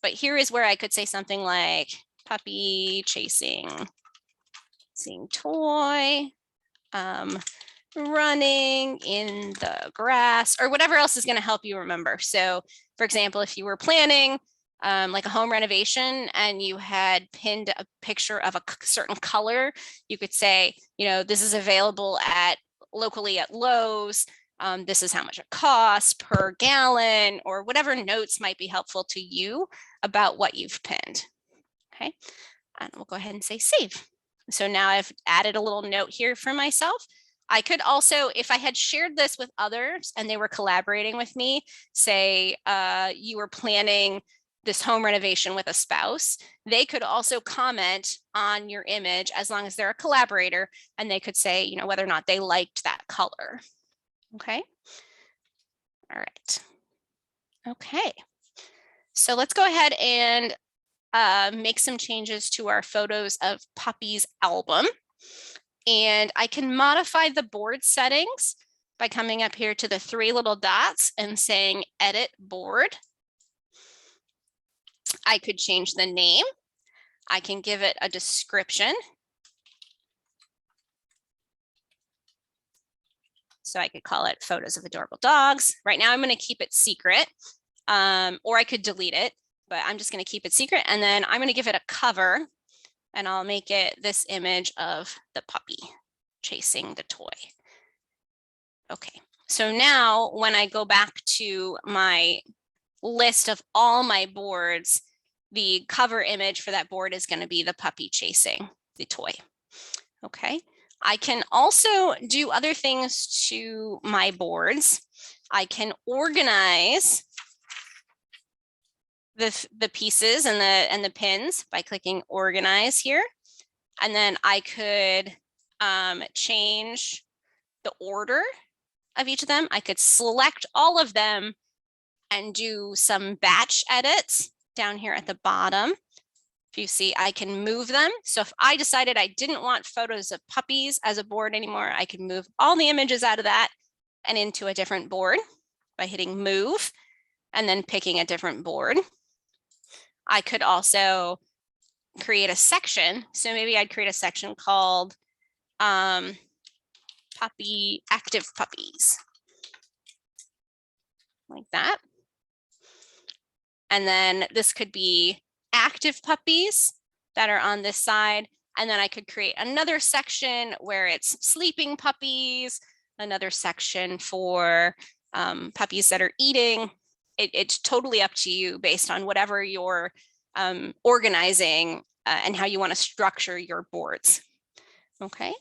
But here is where I could say something like puppy chasing toy, running in the grass, or whatever else is going to help you remember. So for example, if you were planning like a home renovation and you had pinned a picture of a certain color, you could say, you know, this is available locally at Lowe's. this is how much it costs per gallon, or whatever notes might be helpful to you about what you've pinned. Okay, and we'll go ahead and say save. So now I've added a little note here for myself. I could also, if I had shared this with others and they were collaborating with me, say you were planning this home renovation with a spouse, they could also comment on your image as long as they're a collaborator, and they could say, you know, whether or not they liked that color. Okay. All right. Okay. So let's go ahead and make some changes to our photos of puppies album. And I can modify the board settings by coming up here to the three little dots and saying edit board. I could change the name. I can give it a description. So I could call it photos of adorable dogs. Right now I'm going to keep it secret, or I could delete it, but I'm just going to keep it secret. And then I'm going to give it a cover, and I'll make it this image of the puppy chasing the toy. Okay, so now when I go back to my list of all my boards, the cover image for that board is going to be the puppy chasing the toy. Okay, I can also do other things to my boards. I can organize the pieces and the pins by clicking organize here. And then I could change the order of each of them. I could select all of them and do some batch edits down here at the bottom. If you see, I can move them. So if I decided I didn't want photos of puppies as a board anymore, I can move all the images out of that and into a different board by hitting move and then picking a different board. I could also create a section. So maybe I'd create a section called puppy active puppies, like that. And then this could be active puppies that are on this side. And then I could create another section where it's sleeping puppies, another section for puppies that are eating. It's totally up to you based on whatever you're organizing and how you want to structure your boards. Okay.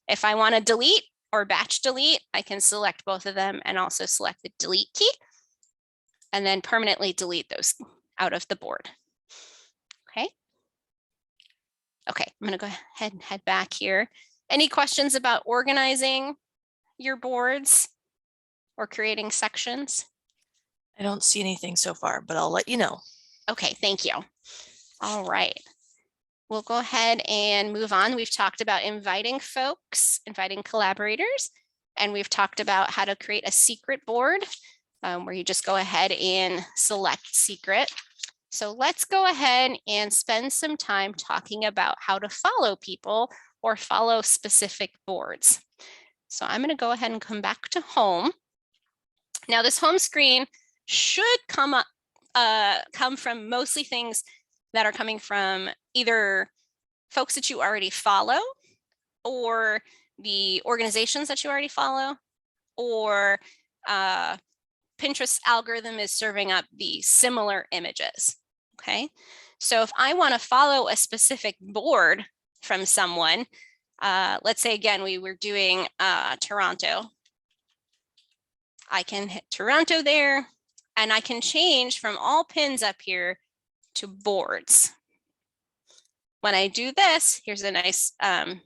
If I want to delete or batch delete, I can select both of them and also select the delete key and then permanently delete those out of the board. Okay. Okay, I'm going to go ahead and head back here. Any questions about organizing your boards or creating sections? I don't see anything so far, but I'll let you know. Okay, thank you. All right. We'll go ahead and move on. We've talked about inviting folks, inviting collaborators, and we've talked about how to create a secret board where you just go ahead and select secret. So let's go ahead and spend some time talking about how to follow people or follow specific boards. So I'm going to go ahead and come back to home. Now this home screen should come from mostly things that are coming from either folks that you already follow or the organizations that you already follow, or Pinterest algorithm is serving up the similar images. Okay, so if I want to follow a specific board from someone, let's say again we were doing Toronto, I can hit Toronto there, and I can change from all pins up here to boards. When I do this, here's a nice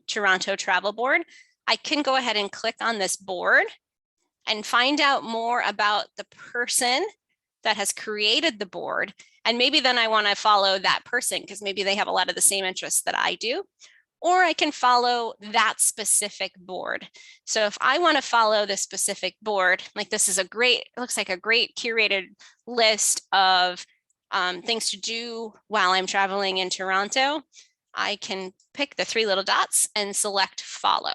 Toronto travel board. I can go ahead and click on this board and find out more about the person that has created the board. And maybe then I want to follow that person because maybe they have a lot of the same interests that I do. Or I can follow that specific board. So if I want to follow this specific board, like this is a great, it looks like a great curated list of things to do while I'm traveling in Toronto, I can pick the three little dots and select follow.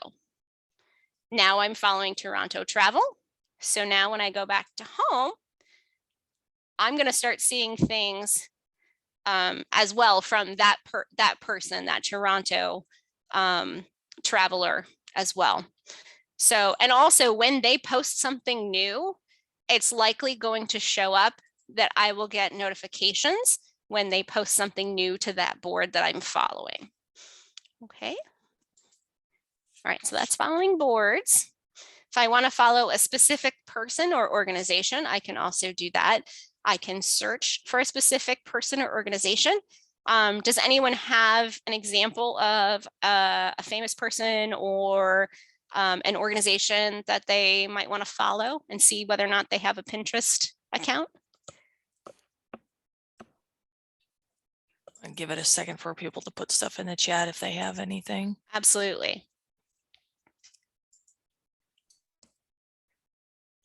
Now I'm following Toronto travel. So now when I go back to home, I'm going to start seeing things as well from that person, that Toronto traveler as well. So, and also when they post something new, it's likely going to show up that I will get notifications when they post something new to that board that I'm following. Okay. All right, so that's following boards. If I want to follow a specific person or organization, I can also do that. I can search for a specific person or organization. Does anyone have an example of a famous person or an organization that they might want to follow and see whether or not they have a Pinterest account? And give it a second for people to put stuff in the chat if they have anything. Absolutely.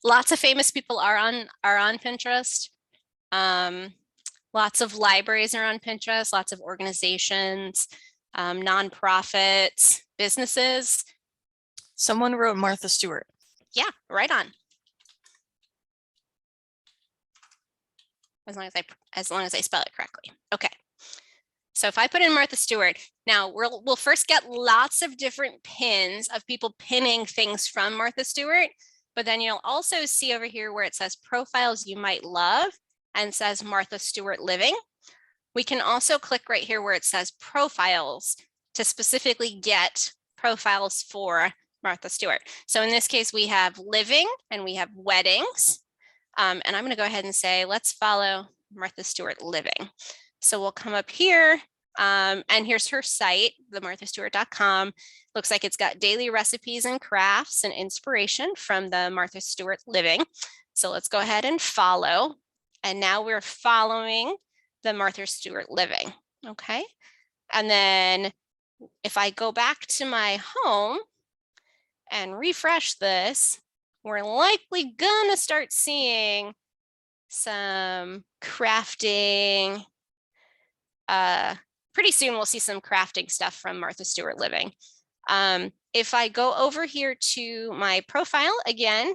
Lots of famous people are on Pinterest. Lots of libraries are on Pinterest, lots of organizations, nonprofits, businesses. Someone wrote Martha Stewart. Yeah, right on. As long as I spell it correctly. Okay. So if I put in Martha Stewart, now we'll first get lots of different pins of people pinning things from Martha Stewart, but then you'll also see over here where it says profiles you might love and says Martha Stewart Living. We can also click right here where it says profiles to specifically get profiles for Martha Stewart. So in this case, we have living and we have weddings. And I'm going to go ahead and say, let's follow Martha Stewart Living. So we'll come up here and here's her site, themarthastewart.com. Looks like it's got daily recipes and crafts and inspiration from the Martha Stewart Living. So let's go ahead and follow. And now we're following the Martha Stewart Living. Okay. And then if I go back to my home and refresh this, we're likely gonna start seeing some crafting. Pretty soon we'll see some crafting stuff from Martha Stewart Living. If I go over here to my profile again,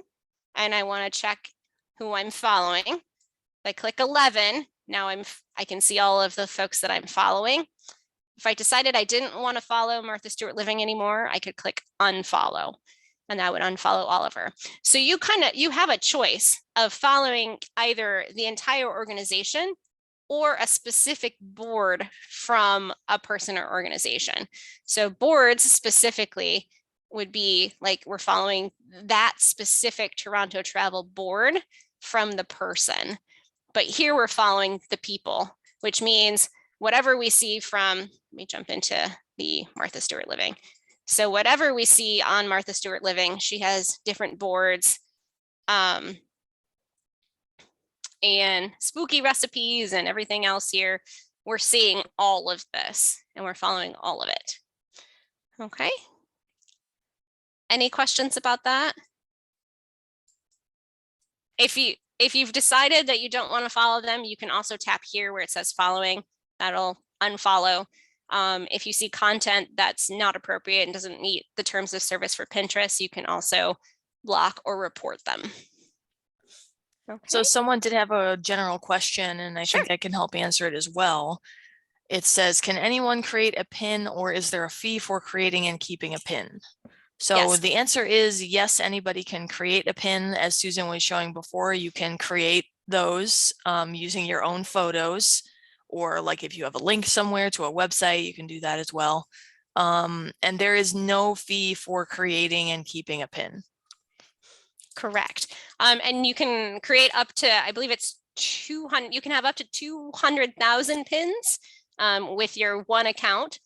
and I want to check who I'm following, if I click 11, now I can see all of the folks that I'm following. If I decided I didn't want to follow Martha Stewart Living anymore, I could click unfollow, and that would unfollow all of her. So you have a choice of following either the entire organization or a specific board from a person or organization. So boards specifically would be like we're following that specific Toronto travel board from the person. But here we're following the people, which means whatever we see from, let me jump into the Martha Stewart Living. So whatever we see on Martha Stewart Living, she has different boards and spooky recipes and everything else here. We're seeing all of this and we're following all of it. Okay. Any questions about that? If you've decided that you don't want to follow them, you can also tap here where it says following. That'll unfollow. If you see content that's not appropriate and doesn't meet the terms of service for Pinterest, you can also block or report them. Okay. So someone did have a general question, and I Sure. think I can help answer it as well. It says, can anyone create a pin, or is there a fee for creating and keeping a pin? So Yes. the answer is yes, anybody can create a pin. As Susan was showing before, you can create those using your own photos, or like if you have a link somewhere to a website, you can do that as well. And there is no fee for creating and keeping a pin. Correct. And you can create up to, I believe it's 200, you can have up to 200,000 pins with your one account.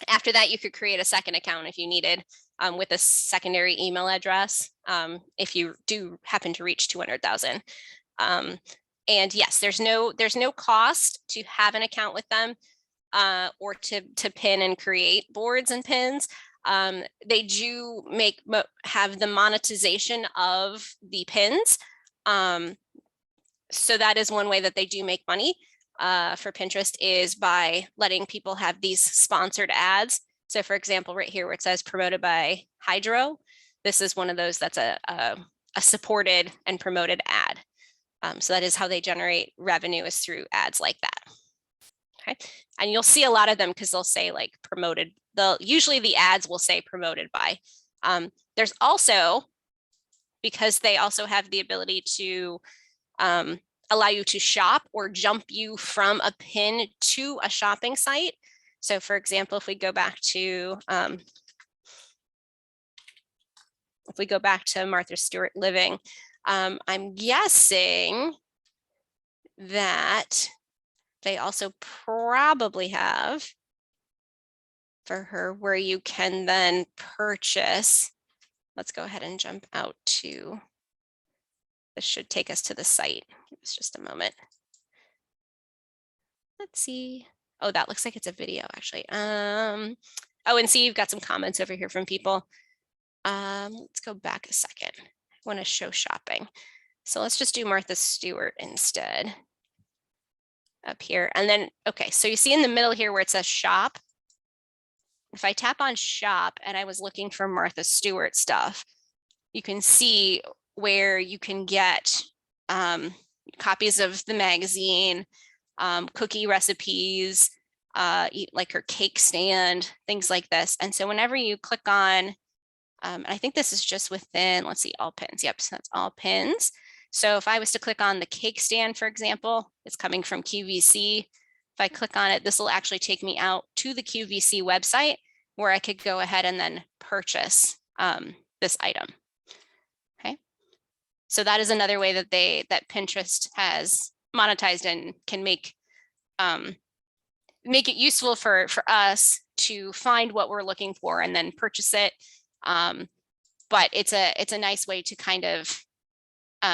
After that, you could create a second account if you needed with a secondary email address if you do happen to reach 200,000. And yes, there's no cost to have an account with them or to pin and create boards and pins. They do have the monetization of the pins. So that is one way that they do make money for Pinterest, is by letting people have these sponsored ads. So for example, right here where it says promoted by Hydro, this is one of those that's a supported and promoted ad. So that is how they generate revenue, is through ads like that. Okay, and you'll see a lot of them because they'll say like promoted. Usually the ads will say promoted by. There's also, because they also have the ability to allow you to shop or jump you from a pin to a shopping site. So for example, if we go back to Martha Stewart Living, I'm guessing that they also probably have for her where you can then purchase. Let's go ahead and jump out to, this should take us to the site. Give us just a moment. Let's see. Oh, that looks like it's a video actually. Oh, and see, you've got some comments over here from people. Let's go back a second. I want to show shopping. So let's just do Martha Stewart instead up here. And then, okay, so you see in the middle here where it says shop. If I tap on shop and I was looking for Martha Stewart stuff, you can see where you can get copies of the magazine, cookie recipes, like her cake stand, things like this. And so whenever you click on, and I think this is just within, let's see, all pins. Yep, so that's all pins. So if I was to click on the cake stand, for example, it's coming from QVC. If I click on it, this will actually take me out to the QVC website where I could go ahead and then purchase this item. Okay, so that is another way that that Pinterest has monetized and can make it useful for us to find what we're looking for and then purchase it. But it's a nice way to kind of,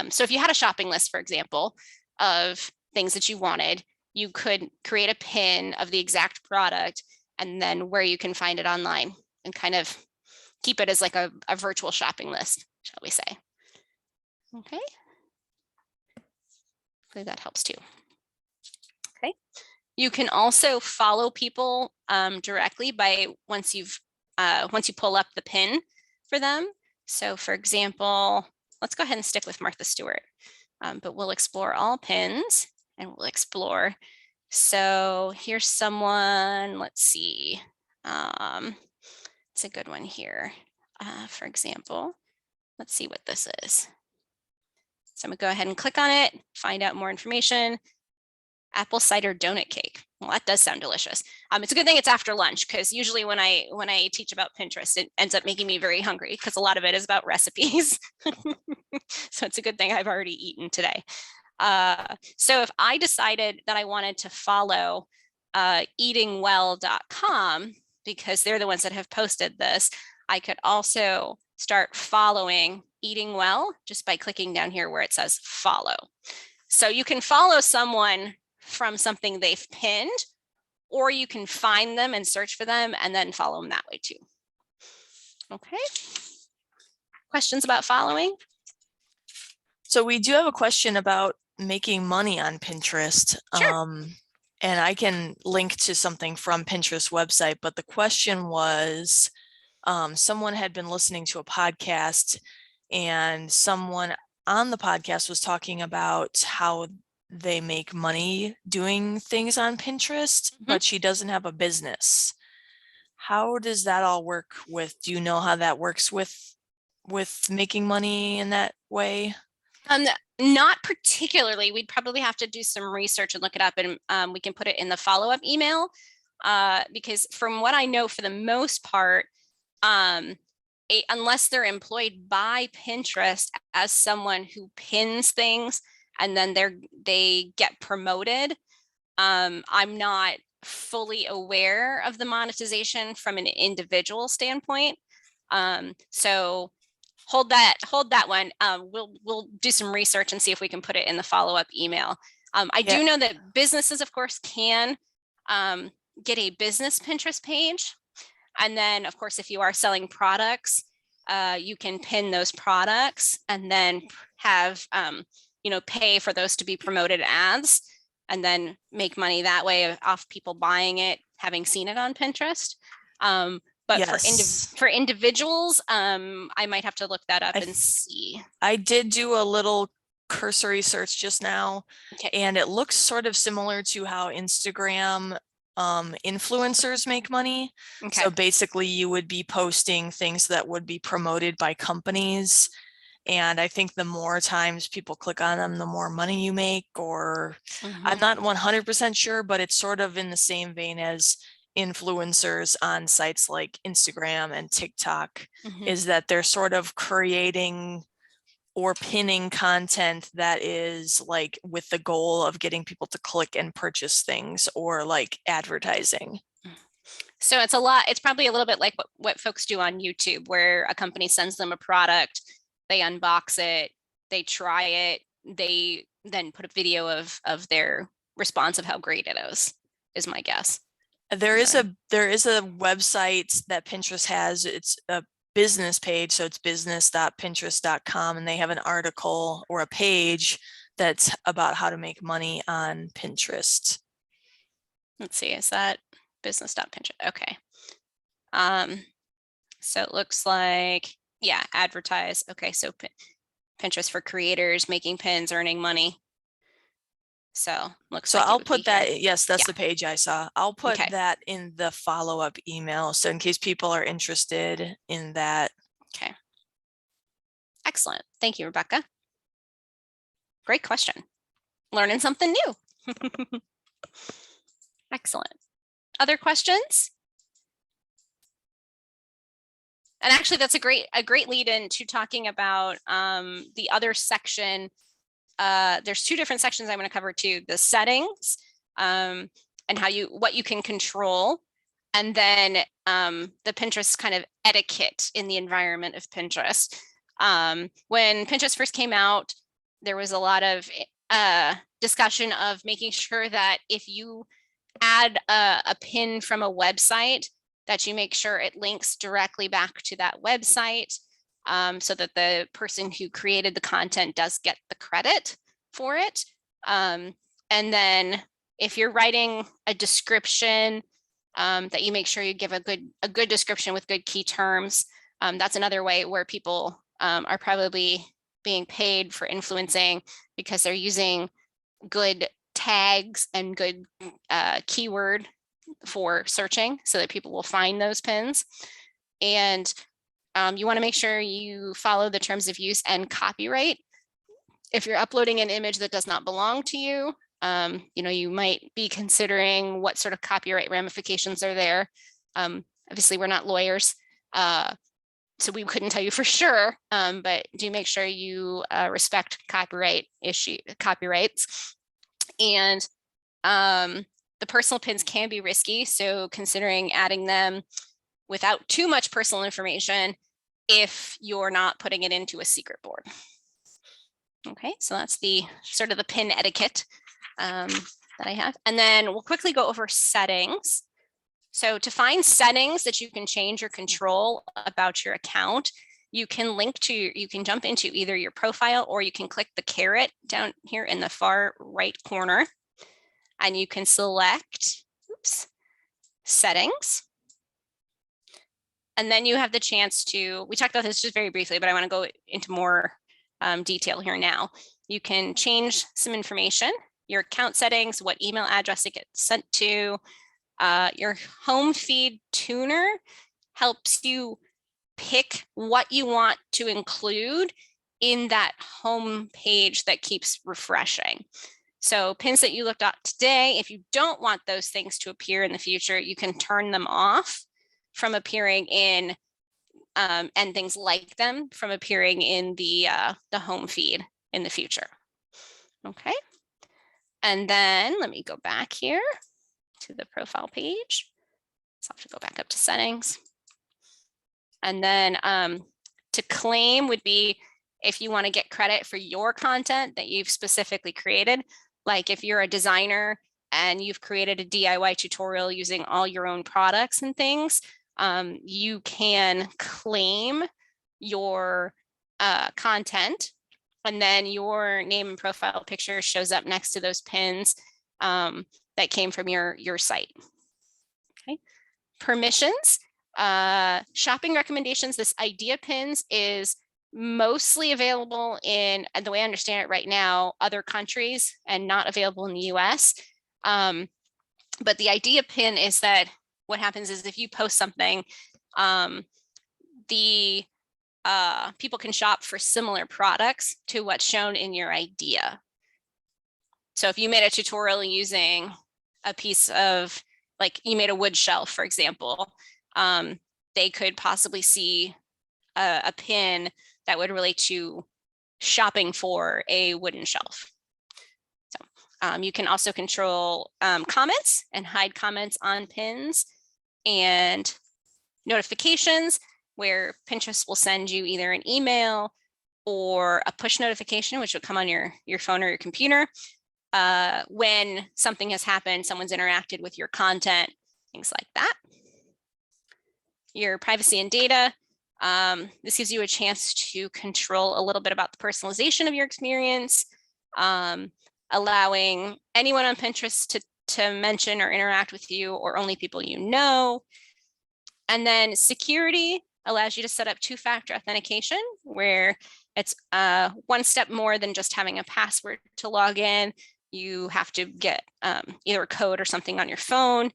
so if you had a shopping list, for example, of things that you wanted, you could create a pin of the exact product and then where you can find it online and kind of keep it as like a virtual shopping list, shall we say. Okay. Hopefully that helps too. Okay. You can also follow people directly by once you pull up the pin for them. So for example, let's go ahead and stick with Martha Stewart, but we'll explore all pins and we'll explore. So here's someone, let's see, it's a good one here. For example, let's see what this is. So I'm gonna go ahead and click on it, find out more information. Apple cider donut cake. Well, that does sound delicious. It's a good thing it's after lunch because usually when I teach about Pinterest, it ends up making me very hungry because a lot of it is about recipes. So it's a good thing I've already eaten today. So if I decided that I wanted to follow eatingwell.com because they're the ones that have posted this, I could also start following Eating Well just by clicking down here where it says follow. So you can follow someone from something they've pinned, or you can find them and search for them and then follow them that way too. Okay. Questions about following? So we do have a question about making money on Pinterest. Sure. And I can link to something from Pinterest website, but the question was, someone had been listening to a podcast and someone on the podcast was talking about how they make money doing things on Pinterest, but she doesn't have a business. How does that all work with, do you know how that works with making money in that way? Not particularly. We'd probably have to do some research and look it up, and we can put it in the follow-up email because from what I know, for the most part, unless they're employed by Pinterest as someone who pins things and then they get promoted, I'm not fully aware of the monetization from an individual standpoint. So hold that one. We'll do some research and see if we can put it in the follow-up email. I do know that businesses, of course, can get a business Pinterest page. And then, of course, if you are selling products, you can pin those products and then have, pay for those to be promoted ads and then make money that way off people buying it, having seen it on Pinterest. But yes, for individuals, I might have to look that up and see. I did do a little cursory search just now, and it looks sort of similar to how Instagram influencers make money. Okay. So basically you would be posting things that would be promoted by companies. And I think the more times people click on them, the more money you make, or I'm not 100% sure, but it's sort of in the same vein as influencers on sites like Instagram and TikTok, is that they're sort of creating or pinning content that is like with the goal of getting people to click and purchase things, or like advertising. So it's probably a little bit like what folks do on YouTube, where a company sends them a product, they unbox it, they try it, they then put a video of their response of how great it is my guess. There is a website that Pinterest has. It's a business page, so it's business.pinterest.com, and they have an article or a page that's about how to make money on Pinterest. Let's see, is that business.pinterest? Okay. So it looks like, yeah, advertise. Okay, so Pinterest for creators, making pins, earning money. So looks So like I'll put that, yes, that's yeah. the page I saw. I'll put Okay. that in the follow-up email. So in case people are interested in that. Okay. Excellent. Thank you, Rebecca. Great question. Learning something new. Excellent. Other questions? And actually, that's a great lead in to talking about the other section. There's two different sections I'm going to cover too: the settings and what you can control, and then the Pinterest kind of etiquette in the environment of Pinterest. When Pinterest first came out, there was a lot of discussion of making sure that if you add a pin from a website, that you make sure it links directly back to that website, so that the person who created the content does get the credit for it. And then if you're writing a description, that you make sure you give a good description with good key terms. That's another way where people are probably being paid for influencing, because they're using good tags and good keyword for searching, so that people will find those pins. And you want to make sure you follow the terms of use and copyright. If you're uploading an image that does not belong to you, you might be considering what sort of copyright ramifications are there. Obviously, we're not lawyers, so we couldn't tell you for sure, but do make sure you respect copyrights. And the personal pins can be risky, so considering adding them without too much personal information if you're not putting it into a secret board. Okay, so that's the sort of the pin etiquette that I have. And then we'll quickly go over settings. So to find settings that you can change or control about your account, you can jump into either your profile, or you can click the caret down here in the far right corner, and you can select settings. And then you have the chance to, we talked about this just very briefly, but I want to go into more detail here now. You can change some information, your account settings, what email address it gets sent to. Your home feed tuner helps you pick what you want to include in that home page that keeps refreshing. So pins that you looked at today, if you don't want those things to appear in the future, you can turn them off from appearing in, and things like them from appearing in the home feed in the future. Okay. And then let me go back here to the profile page. So I'll have to go back up to settings. And then to claim would be if you want to get credit for your content that you've specifically created. Like if you're a designer and you've created a DIY tutorial using all your own products and things, you can claim your content, and then your name and profile picture shows up next to those pins that came from your site. Okay. Permissions, shopping recommendations. This idea pins is mostly available in, the way I understand it right now, other countries, and not available in the US. But the idea pin is that what happens is if you post something, the people can shop for similar products to what's shown in your idea. So if you made a tutorial using a piece of, like you made a wood shelf, for example, they could possibly see a pin that would relate to shopping for a wooden shelf. So you can also control comments and hide comments on pins, and notifications, where Pinterest will send you either an email or a push notification, which will come on your phone or your computer when something has happened, someone's interacted with your content, things like that. Your privacy and data. This gives you a chance to control a little bit about the personalization of your experience, allowing anyone on Pinterest to mention or interact with you, or only people you know. And then security allows you to set up two-factor authentication, where it's one step more than just having a password to log in. You have to get either a code or something on your phone.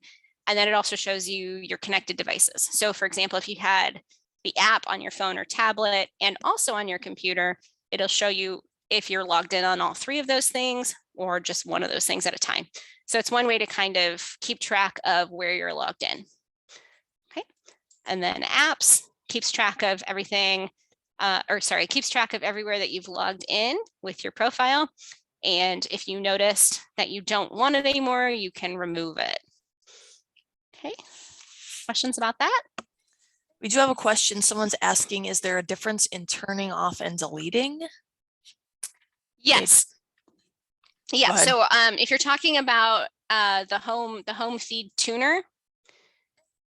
And then it also shows you your connected devices. So for example, if you had the app on your phone or tablet and also on your computer, it'll show you if you're logged in on all three of those things or just one of those things at a time. So it's one way to kind of keep track of where you're logged in. Okay. And then apps keeps track of everything, keeps track of everywhere that you've logged in with your profile. And if you noticed that you don't want it anymore, you can remove it. Okay, questions about that? We do have a question. Someone's asking, is there a difference in turning off and deleting? Yes. Yeah, so if you're talking about the home feed tuner,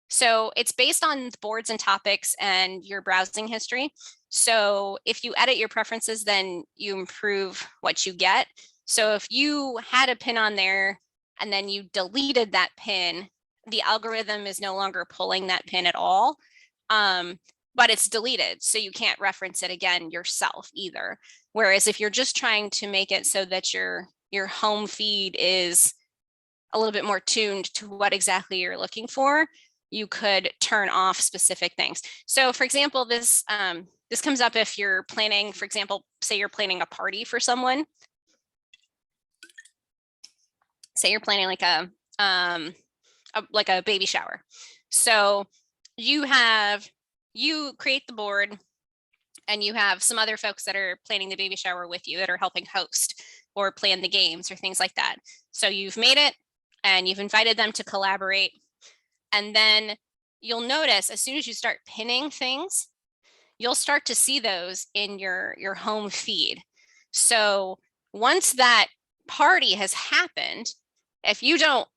so it's based on boards and topics and your browsing history. So if you edit your preferences, then you improve what you get. So if you had a pin on there and then you deleted that pin, the algorithm is no longer pulling that pin at all, but it's deleted. So you can't reference it again yourself either. Whereas if you're just trying to make it so that your home feed is a little bit more tuned to what exactly you're looking for, you could turn off specific things. So for example, this comes up if you're planning, for example, say you're planning a party for someone. Say you're planning like a baby shower. So you create the board and you have some other folks that are planning the baby shower with you that are helping host or plan the games or things like that. So you've made it and you've invited them to collaborate. And then you'll notice as soon as you start pinning things, you'll start to see those in your home feed. So once that party has happened, if you don't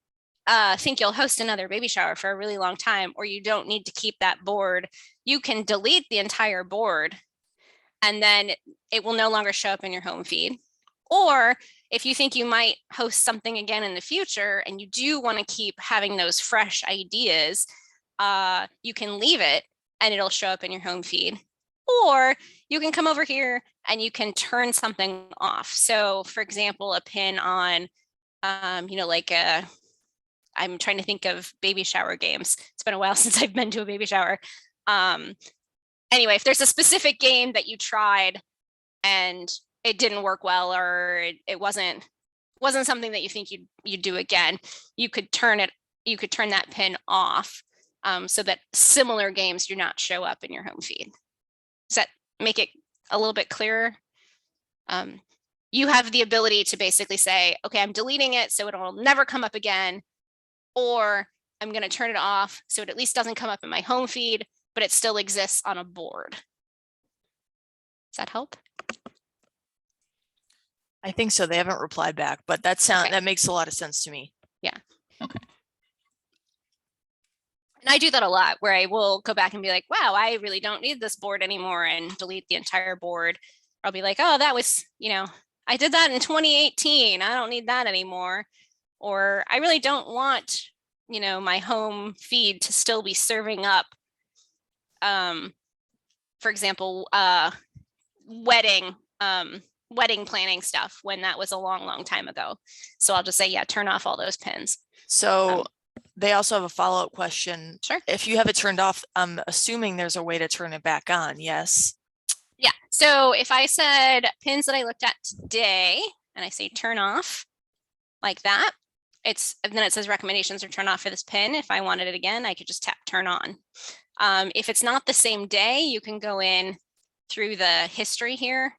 think you'll host another baby shower for a really long time, or you don't need to keep that board, you can delete the entire board and then it will no longer show up in your home feed. Or if you think you might host something again in the future and you do want to keep having those fresh ideas, you can leave it and it'll show up in your home feed. Or you can come over here and you can turn something off. So for example, a pin on, I'm trying to think of baby shower games. It's been a while since I've been to a baby shower. Anyway, if there's a specific game that you tried and it didn't work well, or it wasn't something that you think you'd do again, you could turn that pin off, so that similar games do not show up in your home feed. Does that make it a little bit clearer? You have the ability to basically say, okay, I'm deleting it so it will never come up again, or I'm going to turn it off so it at least doesn't come up in my home feed, but it still exists on a board. Does that help? I think so. They haven't replied back, but that makes a lot of sense to me. Yeah. Okay. And I do that a lot, where I will go back and be like, wow, I really don't need this board anymore, and delete the entire board. I'll be like, oh, that was, I did that in 2018. I don't need that anymore. Or I really don't want, my home feed to still be serving up, for example, wedding wedding planning stuff when that was a long time ago. So I'll just say, yeah, turn off all those pins. So they also have a follow-up question. Sure. If you have it turned off, I'm assuming there's a way to turn it back on, yes? Yeah. So if I said pins that I looked at today and I say turn off like that, and then it says recommendations are turn off for this pin. If I wanted it again, I could just tap turn on. If it's not the same day, you can go in through the history here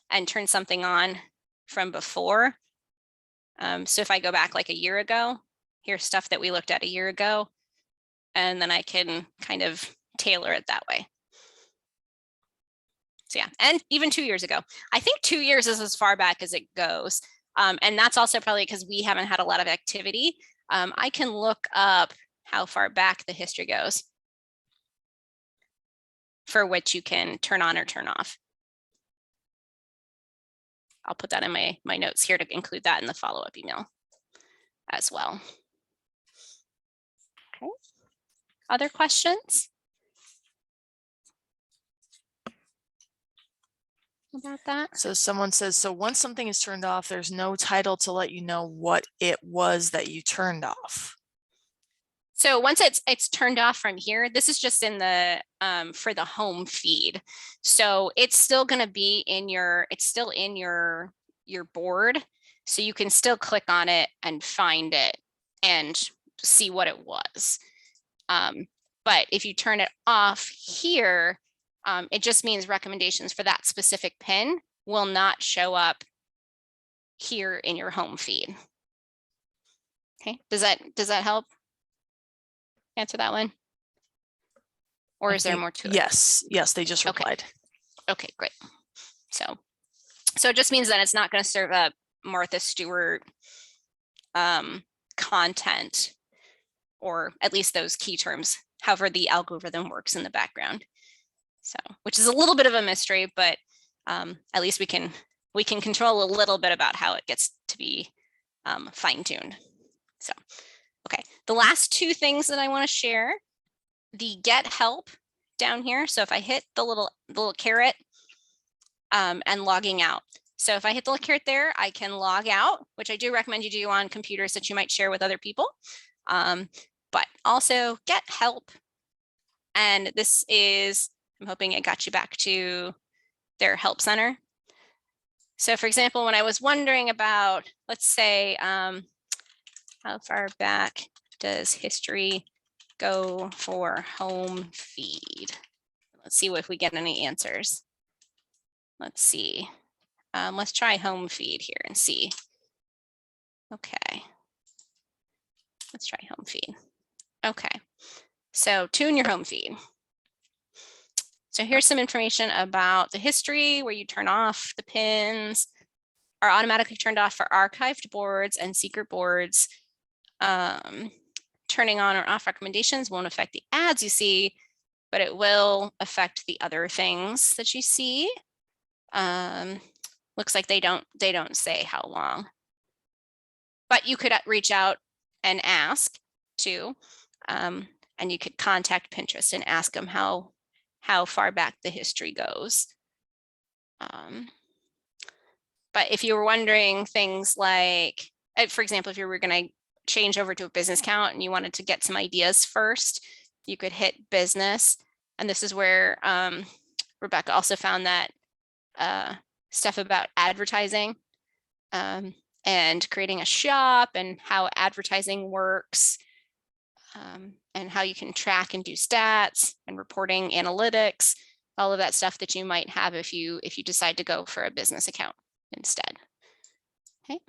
and turn something on from before. So if I go back like a year ago, here's stuff that we looked at a year ago, and then I can kind of tailor it that way. So yeah, and even 2 years ago. I think 2 years is as far back as it goes. And that's also probably because we haven't had a lot of activity. I can look up how far back the history goes for which you can turn on or turn off. I'll put that in my notes here to include that in the follow-up email as well. Okay. Other questions about that? So someone says, so once something is turned off, there's no title to let you know what it was that you turned off. So once it's turned off from here, this is just in the for the home feed. So it's still going to be in your board. So you can still click on it and find it and see what it was. But if you turn it off here, it just means recommendations for that specific pin will not show up here in your home feed. Okay, does that help answer that one? Or is there more to it? Yes, they just replied. Okay, great. So it just means that it's not going to serve up Martha Stewart content, or at least those key terms, however the algorithm works in the background. So, which is a little bit of a mystery, but at least we can control a little bit about how it gets to be fine-tuned. So, okay, the last two things that I want to share, the get help down here. So if I hit the little caret and logging out. So if I hit the little caret there, I can log out, which I do recommend you do on computers that you might share with other people. But also get help. And this is, I'm hoping it got you back to their help center. So for example, when I was wondering about, let's say, how far back does history go for home feed? Let's see if we get any answers. Let's see. Let's try home feed here and see. Okay. Let's try home feed. Okay. So tune your home feed. So here's some information about the history where you turn off the pins, are automatically turned off for archived boards and secret boards. Turning on or off recommendations won't affect the ads you see, but it will affect the other things that you see. Looks like they don't say how long, but you could reach out and ask too, and you could contact Pinterest and ask them how far back the history goes. But if you were wondering things like, for example, if you were going to change over to a business account and you wanted to get some ideas first, you could hit business. And this is where Rebecca also found that stuff about advertising and creating a shop and how advertising works, and how you can track and do stats and reporting analytics, all of that stuff that you might have if you decide to go for a business account instead. Okay.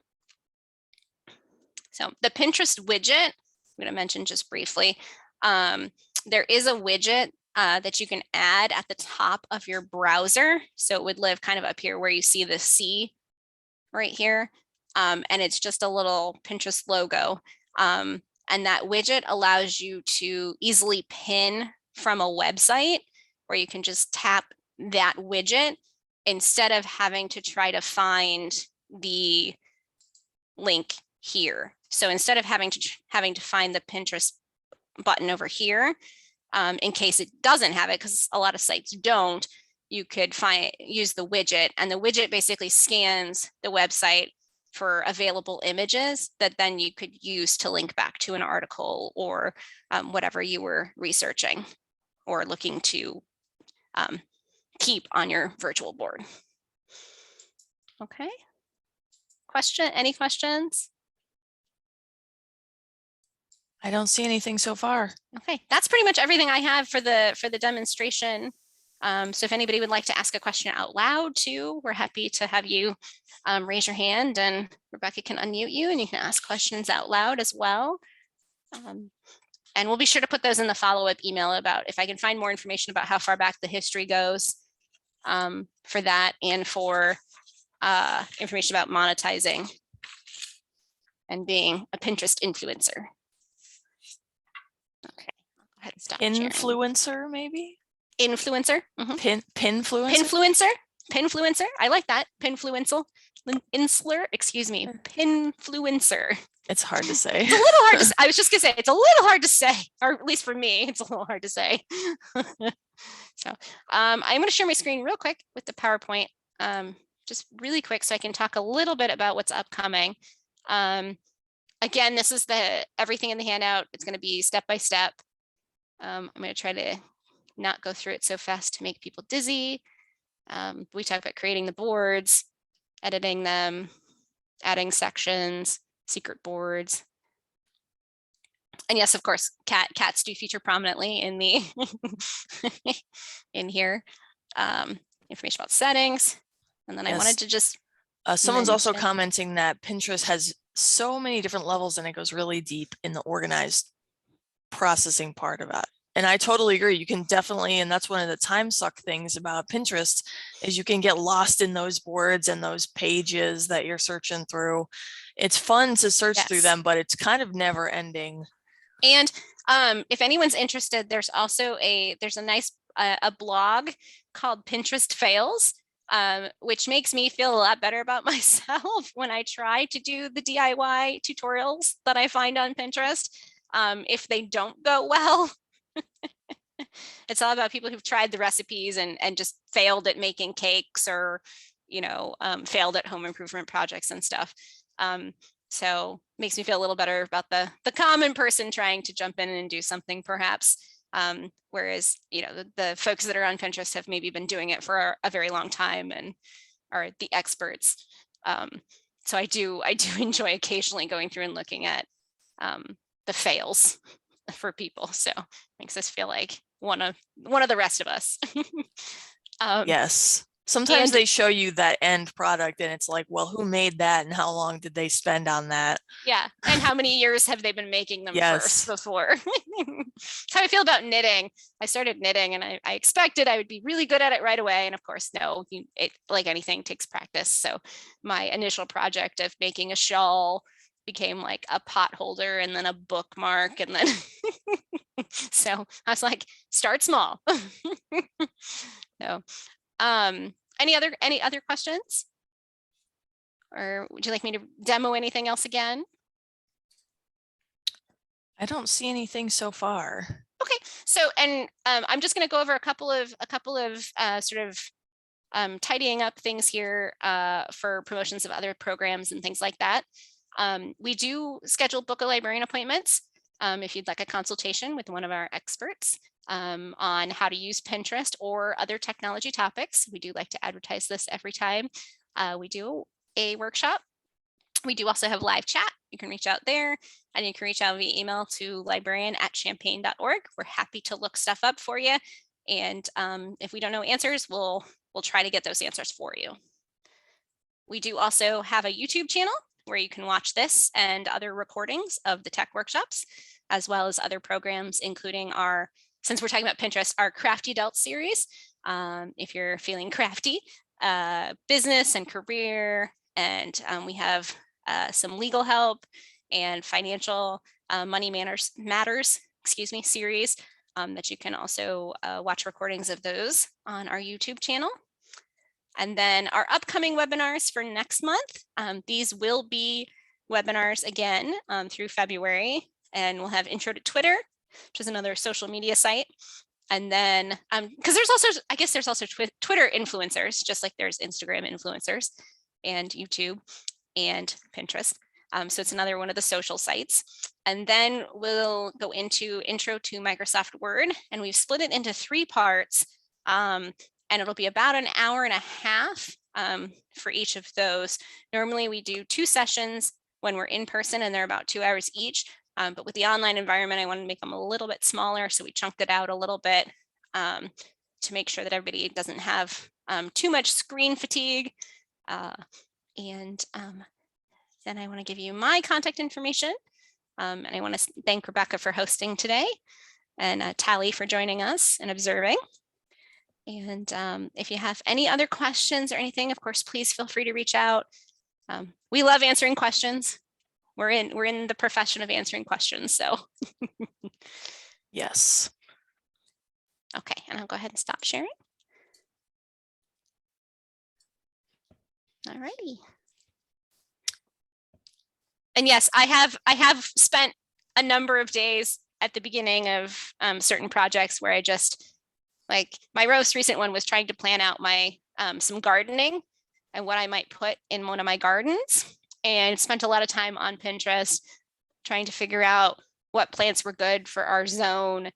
So the Pinterest widget, I'm going to mention just briefly, there is a widget that you can add at the top of your browser. So it would live kind of up here where you see the C right here. And it's just a little Pinterest logo. And that widget allows you to easily pin from a website where you can just tap that widget instead of having to try to find the link here. So instead of having to find the Pinterest button over here, in case it doesn't have it, because a lot of sites don't, you could use the widget, and the widget basically scans the website for available images that then you could use to link back to an article or whatever you were researching or looking to keep on your virtual board. Okay. Any questions? I don't see anything so far. Okay, that's pretty much everything I have for the demonstration. So if anybody would like to ask a question out loud too, we're happy to have you raise your hand, and Rebecca can unmute you and you can ask questions out loud as well. And we'll be sure to put those in the follow-up email about if I can find more information about how far back the history goes for that, and for information about monetizing and being a Pinterest influencer. Okay, I'll go ahead and stop sharing. Influencer, maybe? Influencer. Pinfluencer? Pinfluencer. I like that. Pinfluencer. Insler. Excuse me. Pinfluencer. It's hard to say. It's a little hard to say. I was just gonna say it's a little hard to say, or at least for me, it's a little hard to say. So I'm going to share my screen real quick with the PowerPoint, just really quick, so I can talk a little bit about what's upcoming. Again, this is everything in the handout. It's going to be step by step. I'm going to try to not go through it so fast to make people dizzy. We talk about creating the boards, editing them, adding sections, secret boards. And yes, of course, cats do feature prominently in the in here. Information about settings. And then I wanted to just someone's also commenting that Pinterest has so many different levels and it goes really deep in the organized processing part of it. And I totally agree. You can definitely, and that's one of the time suck things about Pinterest, is you can get lost in those boards and those pages that you're searching through. It's fun to search through them, but it's kind of never ending. And if anyone's interested, there's also a nice a blog called Pinterest Fails, which makes me feel a lot better about myself when I try to do the DIY tutorials that I find on Pinterest. If they don't go well, it's all about people who've tried the recipes and just failed at making cakes, or, you know, failed at home improvement projects and stuff. So makes me feel a little better about the common person trying to jump in and do something, perhaps. Whereas, you know, the folks that are on Pinterest have maybe been doing it for a very long time and are the experts. So I do enjoy occasionally going through and looking at the fails for people. So makes us feel like one of the rest of us. Yes. Sometimes they show you that end product and it's like, well, who made that and how long did they spend on that? Yeah. And how many years have they been making them first before? That's how I feel about knitting. I started knitting and I expected I would be really good at it right away. And of course, no, it, like anything, takes practice. So my initial project of making a shawl became like a pot holder and then a bookmark. And then so I was like, start small. No. Any other questions? Or would you like me to demo anything else again? I don't see anything so far. Okay, so and I'm just going to go over a couple of sort of tidying up things here for promotions of other programs and things like that. We do schedule book a librarian appointments if you'd like a consultation with one of our experts on how to use Pinterest or other technology topics. We do like to advertise this every time we do a workshop. We do also have live chat. You can reach out there, and you can reach out via email to librarian@champaign.org. We're happy to look stuff up for you. And if we don't know answers, we'll try to get those answers for you. We do also have a YouTube channel where you can watch this and other recordings of the tech workshops, as well as other programs, including our, since we're talking about Pinterest, our Crafty Adult series. If you're feeling crafty, business and career, and we have some legal help and financial money matters, series that you can also watch recordings of those on our YouTube channel. And then our upcoming webinars for next month, these will be webinars again through February, and we'll have Intro to Twitter, which is another social media site. And then, because there's also, I guess there's also Twitter influencers, just like there's Instagram influencers and YouTube and Pinterest. So it's another one of the social sites. And then we'll go into Intro to Microsoft Word, and we've split it into 3 parts. And it'll be about an hour and a half for each of those. Normally we do 2 sessions when we're in person, and they're about 2 hours each. But with the online environment, I want to make them a little bit smaller. So we chunked it out a little bit to make sure that everybody doesn't have too much screen fatigue. And then I want to give you my contact information. And I want to thank Rebecca for hosting today, and Tally for joining us and observing. And if you have any other questions or anything, of course, please feel free to reach out. We love answering questions. We're in the profession of answering questions, so. Yes. Okay, and I'll go ahead and stop sharing. All righty. And yes, I have spent a number of days at the beginning of certain projects where I just, like my most recent one was trying to plan out my some gardening and what I might put in one of my gardens, and spent a lot of time on Pinterest trying to figure out what plants were good for our zone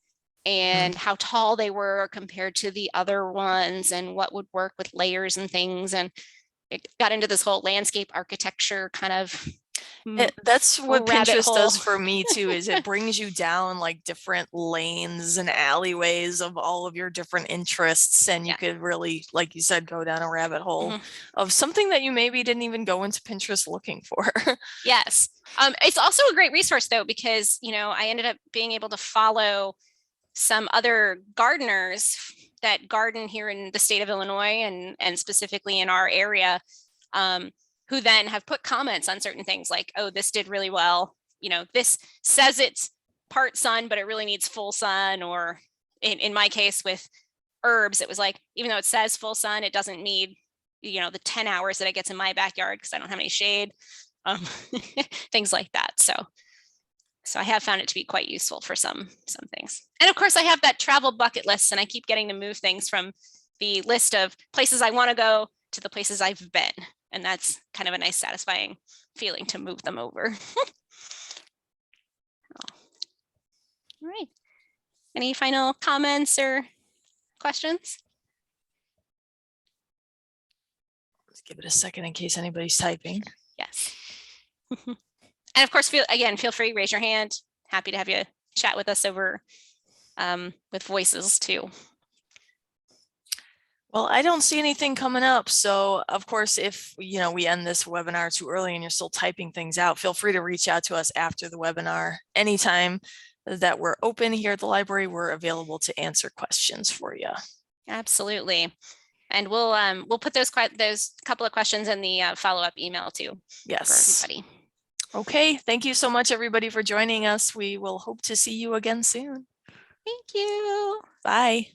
and how tall they were compared to the other ones and what would work with layers and things. And it got into this whole landscape architecture kind of that's what rabbit Pinterest hole. does for me too, is it brings you down like different lanes and alleyways of all of your different interests, and you could really, like you said, go down a rabbit hole of something that you maybe didn't even go into Pinterest looking for. Yes. It's also a great resource though, because, you know, I ended up being able to follow some other gardeners that garden here in the state of Illinois and specifically in our area, who then have put comments on certain things like, oh, this did really well. You know, this says it's part sun, but it really needs full sun. Or in my case with herbs, it was like, even though it says full sun, it doesn't need, you know, the 10 hours that it gets in my backyard because I don't have any shade, things like that. So I have found it to be quite useful for some things. And of course I have that travel bucket list, and I keep getting to move things from the list of places I want to go to the places I've been. And that's kind of a nice, satisfying feeling to move them over. All right. Any final comments or questions? Let's give it a second in case anybody's typing. Yes. And of course, feel free, raise your hand. Happy to have you chat with us over with voices too. Well, I don't see anything coming up. So of course, if we end this webinar too early and you're still typing things out, feel free to reach out to us after the webinar. Anytime that we're open here at the library, we're available to answer questions for you. Absolutely. And we'll put those couple of questions in the follow-up email too. Yes. For everybody. Okay. Thank you so much, everybody, for joining us. We will hope to see you again soon. Thank you. Bye.